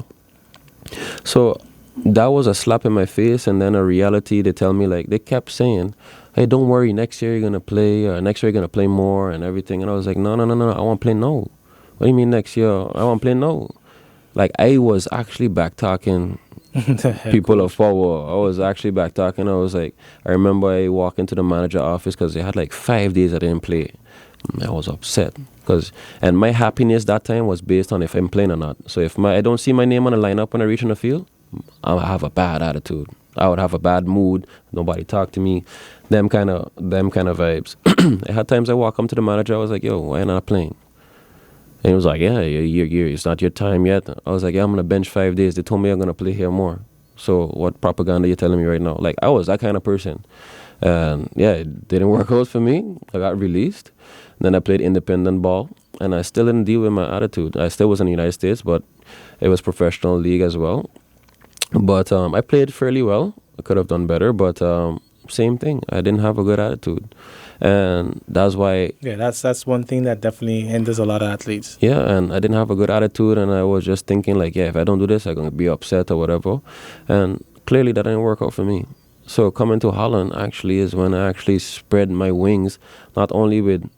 So that was a slap in my face, and then a reality. They tell me, like, they kept saying, hey, don't worry, next year you're going to play, or next year you're going to play more and everything. And I was like, no, I want to play now. What do you mean next year? I want to play now. Like, I was actually back talking people of power. I was actually back talking. I was like, I remember I walked into the manager office because they had like 5 days I didn't play. I was upset and my happiness that time was based on if I'm playing or not. So if I don't see my name on the lineup when I reach on the field, I'll have a bad attitude. I would have a bad mood. Nobody talk to me. Them kind of vibes. I had times I walk up to the manager. I was like, yo, why not playing? And he was like, yeah, it's not your time yet. I was like, yeah, I'm gonna bench 5 days. They told me I'm gonna play here more. So what propaganda are you telling me right now? Like, I was that kind of person. And yeah, it didn't work out for me. I got released. Then I played independent ball, and I still didn't deal with my attitude. I still was in the United States, but it was professional league as well. But I played fairly well. I could have done better, but same thing. I didn't have a good attitude, and that's why. Yeah, that's one thing that definitely hinders a lot of athletes. Yeah, and I didn't have a good attitude, and I was just thinking like, yeah, if I don't do this, I'm gonna be upset or whatever. And clearly, that didn't work out for me. So coming to Holland actually is when I actually spread my wings, not only with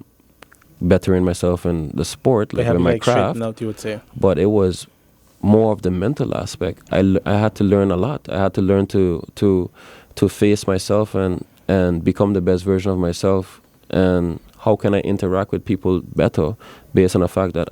bettering myself in the sport, like with my craft, out, you would say. but it was more of the mental aspect. I had to learn a lot. I had to learn to face myself and become the best version of myself. And how can I interact with people better based on the fact that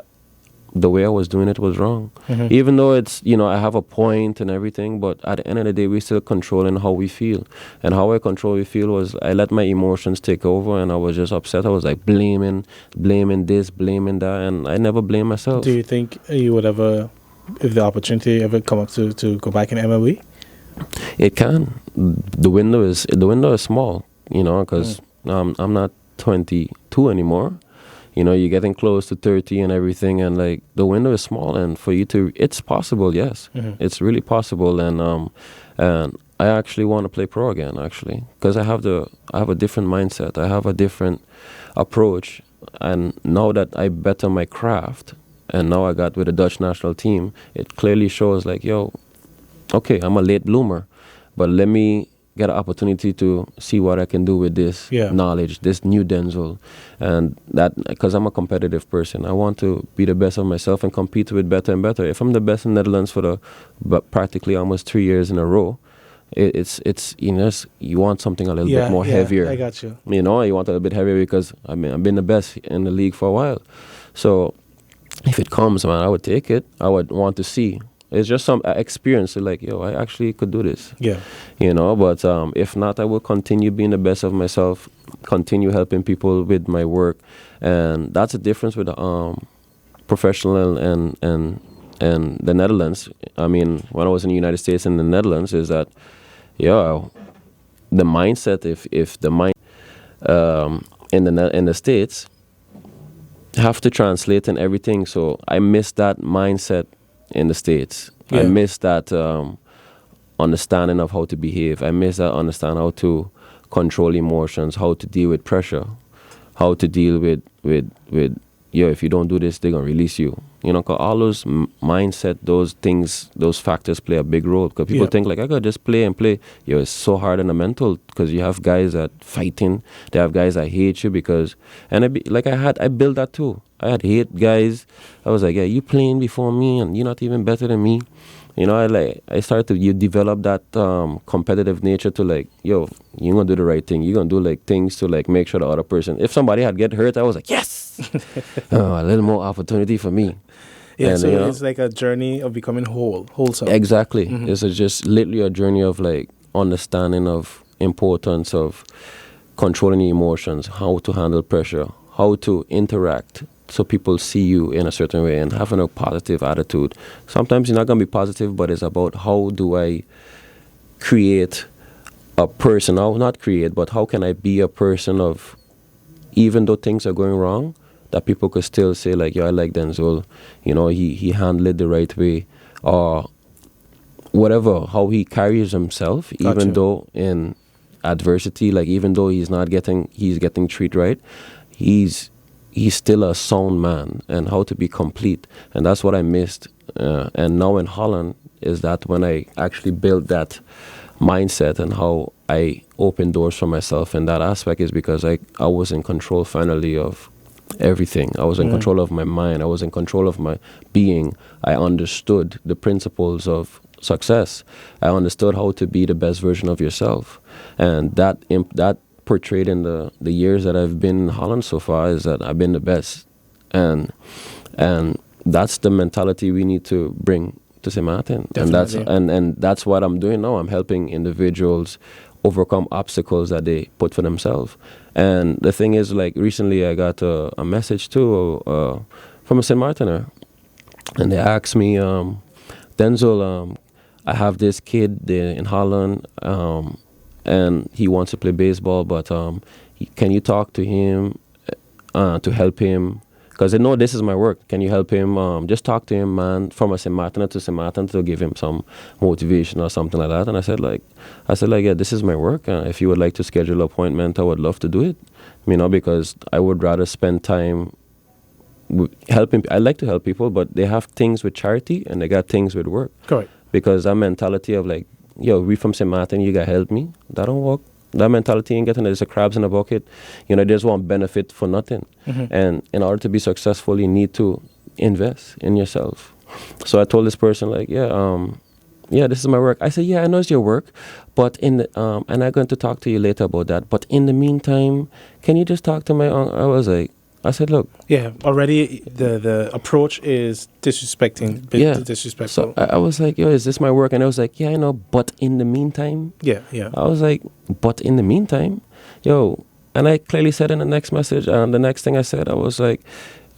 the way I was doing it was wrong. Mm-hmm. Even though it's, I have a point and everything, but at the end of the day, we're still controlling how we feel. And how I control we feel was I let my emotions take over, and I was just upset. I was like blaming this, blaming that, and I never blame myself. Do you think you would ever, if the opportunity ever come up to go back in MLB? It can. The window is small, because I'm not 22 anymore. You're getting close to 30 and everything, and like the window is small, and for you to, it's possible, yes, it's really possible, and I actually want to play pro again, actually, because I have a different mindset, I have a different approach, and now that I better my craft, and now I got with the Dutch national team, it clearly shows like, yo, okay, I'm a late bloomer, but let me get an opportunity to see what I can do with this knowledge, this new Denzel, and that, because I'm a competitive person. I want to be the best of myself and compete with better and better. If I'm the best in the Netherlands for practically almost 3 years in a row, it's you want something a little bit more heavier. I got you. You want a little bit heavier because I've been the best in the league for a while. So if it comes, man, I would take it. I would want to see. It's just some experience, like, yo, I actually could do this. Yeah. But if not, I will continue being the best of myself, continue helping people with my work. And that's the difference with professional and the Netherlands. I mean, when I was in the United States and the Netherlands, is that, the mindset, if the mind in the States have to translate and everything. So I miss that mindset in the States. I miss that understanding of how to behave. I miss that understanding how to control emotions, how to deal with pressure, how to deal with if you don't do this, they're going to release you. 'Cause all those mindset, those things, those factors play a big role. Because people think like, I got to just play and play. It's so hard in the mental, because you have guys that fighting. They have guys that hate you because, and I built that too. I had hate guys. I was like, yeah, you playing before me and you're not even better than me. I started to develop that competitive nature to like, yo, you're going to do the right thing. You're going to do like things to like make sure the other person, if somebody had get hurt, I was like, yes, a little more opportunity for me. Yeah, and, so it's like a journey of becoming wholesome. Exactly. It's just literally a journey of like understanding of importance of controlling the emotions, how to handle pressure, how to interact so people see you in a certain way, and having a positive attitude. Sometimes you're not going to be positive, but it's about how do I create a person, not create, but how can I be a person of, even though things are going wrong, that people could still say like, yo, I like Denzel, he handled it the right way, or whatever, how he carries himself, even though in adversity, like even though he's getting treated right, he's still a sound man, and how to be complete. And that's what I missed. And now in Holland is that when I actually built that mindset, and how I opened doors for myself in that aspect is because I was in control finally of everything. I was in control of my mind. I was in control of my being. I understood the principles of success. I understood how to be the best version of yourself. And that portrayed in the years that I've been in Holland so far is that I've been the best. And that's the mentality we need to bring to Sint Maarten. And that's what I'm doing now. I'm helping individuals overcome obstacles that they put for themselves. And the thing is, like, recently I got a message too from a Sint Maartener. And they asked me, Denzel, I have this kid in Holland, and he wants to play baseball, but can you talk to him to help him? Because they know this is my work. Can you help him? Just talk to him, man, from a Sint Maarten to Sint Maarten to give him some motivation or something like that. And I said, yeah, this is my work. If you would like to schedule an appointment, I would love to do it. Because I would rather spend time helping. I like to help people, but they have things with charity and they got things with work. Correct. Because that mentality of like, yo, we from Sint Maarten, you got to help me. That don't work. That mentality ain't getting there's a crabs in a bucket. There's one benefit for nothing. Mm-hmm. And in order to be successful, you need to invest in yourself. So I told this person, like, this is my work. I said, yeah, I know it's your work, but and I'm going to talk to you later about that. But in the meantime, can you just talk to my uncle? I said, look. Yeah, already the approach is disrespecting. Disrespectful. So I was like, yo, is this my work? And I was like, yeah, I know, but in the meantime. Yeah. I was like, but in the meantime, yo. And I clearly said in the next message, and the next thing I said, I was like,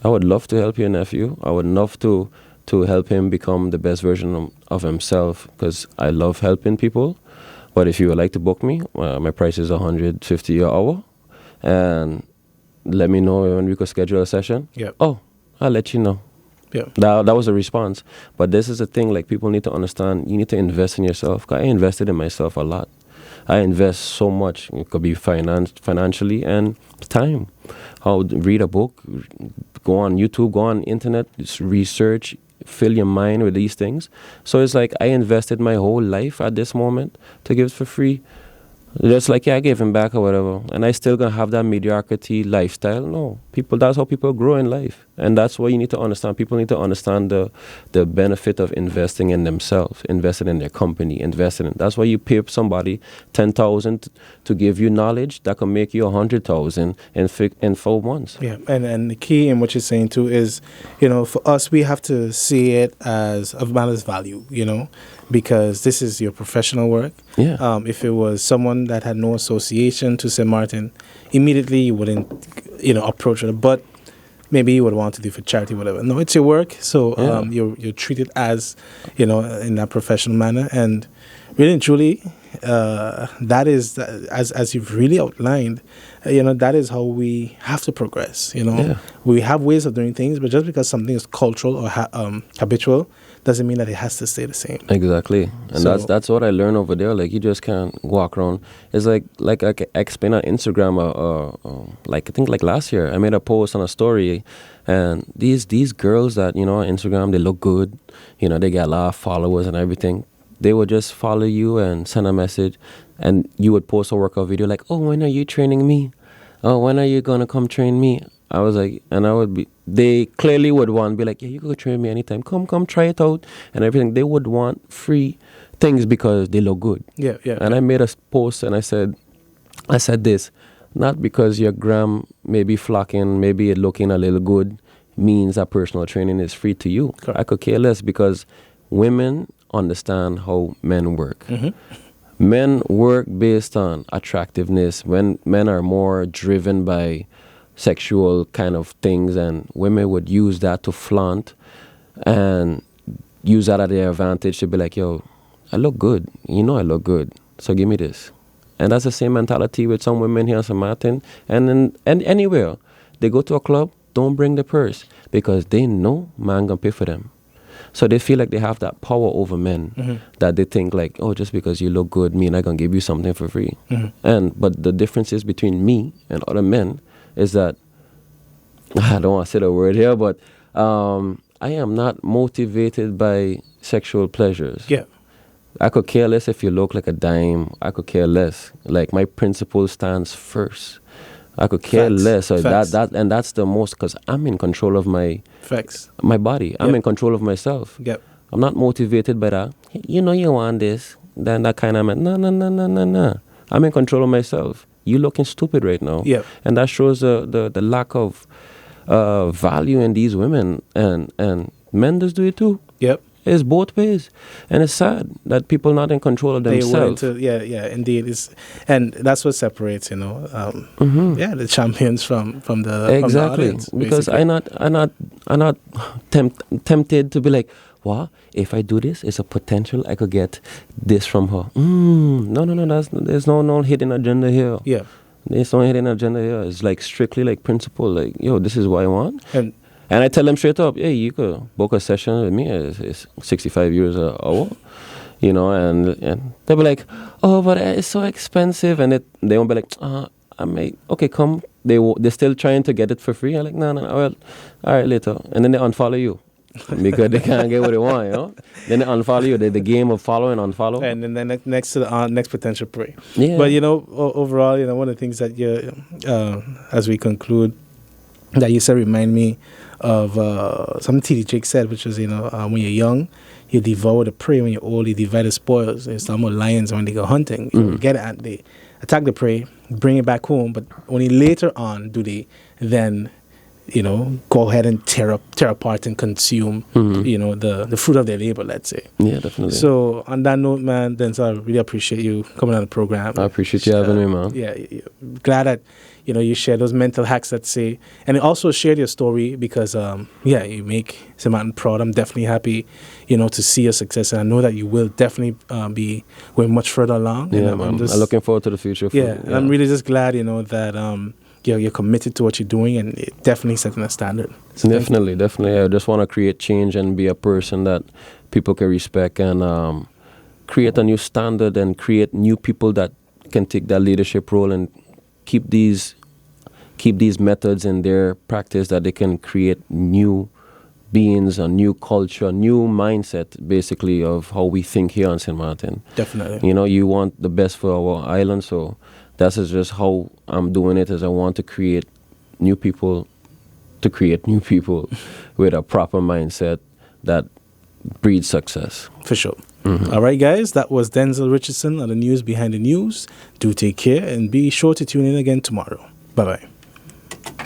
I would love to help your nephew. I would love to help him become the best version of himself, because I love helping people. But if you would like to book me, my price is $150 an hour. And let me know when we could schedule a session. Yeah. Oh, I'll let you know. Yeah. That was a response. But this is the thing, like, people need to understand, you need to invest in yourself. 'Cause I invested in myself a lot. I invest so much. It could be financially and time. I'll read a book, go on YouTube, go on internet, just research, fill your mind with these things. So it's like I invested my whole life at this moment to give it for free. Just like, yeah, I gave him back or whatever. And I still gonna have that mediocrity lifestyle? No. That's how people grow in life. And that's what you need to understand. People need to understand the benefit of investing in themselves, investing in their company, that's why you pay somebody $10,000 to give you knowledge that can make you $100,000 in 4 months. Yeah, and the key in what you're saying too is, for us, we have to see it as of matters value, because this is your professional work. Yeah. If it was someone that had no association to Sint Maarten, immediately you wouldn't, approach it. But maybe you would want to do for charity, whatever. No, it's your work, so you're treated as, in that professional manner. And really and truly, that is, as you've really outlined, that is how we have to progress. We have ways of doing things, but just because something is cultural or habitual doesn't mean that it has to stay the same. Exactly. And that's what I learned over there. Like, you just can't walk around. It's like I explained on Instagram, I think like last year, I made a post on a story, and these girls that, on Instagram, they look good, they get a lot of followers and everything. They would just follow you and send a message, and you would post a workout video like, oh, when are you training me? Oh, when are you going to come train me? I was like, and they clearly would want to be like, yeah, you can go train me anytime. Come try it out and everything. They would want free things because they look good. Yeah. And I made a post and I said this, not because your gram may be flocking, maybe it looking a little good means that personal training is free to you. Correct. I could care less, because women understand how men work. Mm-hmm. Men work based on attractiveness. When men are more driven by sexual kind of things, and women would use that to flaunt and use that at their advantage to be like, yo, I look good. I look good. So give me this. And that's the same mentality with some women here in Sint Maarten and anywhere. They go to a club, don't bring the purse, because they know man gonna pay for them. So they feel like they have that power over men, that they think like, oh, just because you look good, me and I gonna give you something for free. But the difference is between me and other men is that, I don't want to say the word here, but I am not motivated by sexual pleasures. Yeah. I could care less if you look like a dime. I could care less. Like, my principle stands first. I could care less. So and that's the most, because I'm in control of my body. I'm in control of myself. Yep. I'm not motivated by that. You want this. Then that kind of no. I'm in control of myself. You looking stupid right now. Yep. And that shows the lack of value in these women, and men just do it too. Yep. It's both ways, and it's sad that people not in control of themselves. Indeed, and that's what separates, the champions from the audience, because I'm not tempted to be like, what if I do this? It's a potential I could get this from her. No. There's no hidden agenda here. Yeah. There's no hidden agenda here. It's like strictly like principle. Like, yo, this is what I want. And I tell them straight up, hey, you could book a session with me. It's 65 euros an hour, and they'll be like, oh, but it's so expensive. And they won't be like, okay, come. They're still trying to get it for free. I'm like, no, well, all right, later. And then they unfollow you because they can't get what they want, Then they unfollow you. The game of follow and unfollow. And then next to the next potential prey. Yeah. But, overall, one of the things that as we conclude, that you said remind me of something T.D. Jakes said, which was, when you're young, you devour the prey. When you're old, you divide the spoils. It's almost lions when they go hunting. You get it, they attack the prey, bring it back home. But only later on do they then, go ahead and tear apart and consume, the fruit of their labor, let's say. Yeah, definitely. So on that note, man, Denzel, I really appreciate you coming on the program. I appreciate you having me, man. Yeah, glad that, you share those mental hacks, let's say. And also shared your story because, you make Sint Maarten proud. I'm definitely happy, to see your success. And I know that you will definitely be going much further along. Yeah, man. I'm looking forward to the future. And I'm really just glad, that you're committed to what you're doing, and it definitely setting a standard. So definitely. I just want to create change and be a person that people can respect, and create a new standard and create new people that can take that leadership role and keep these methods in their practice, that they can create new beings, a new culture, new mindset, basically, of how we think here on Sint Maarten. Definitely. You want the best for our island, so that's just how I'm doing it, is I want to create new people with a proper mindset that breeds success. For sure. All right, guys, that was Denzel Richardson on the News Behind the News. Do take care and be sure to tune in again tomorrow. Bye-bye.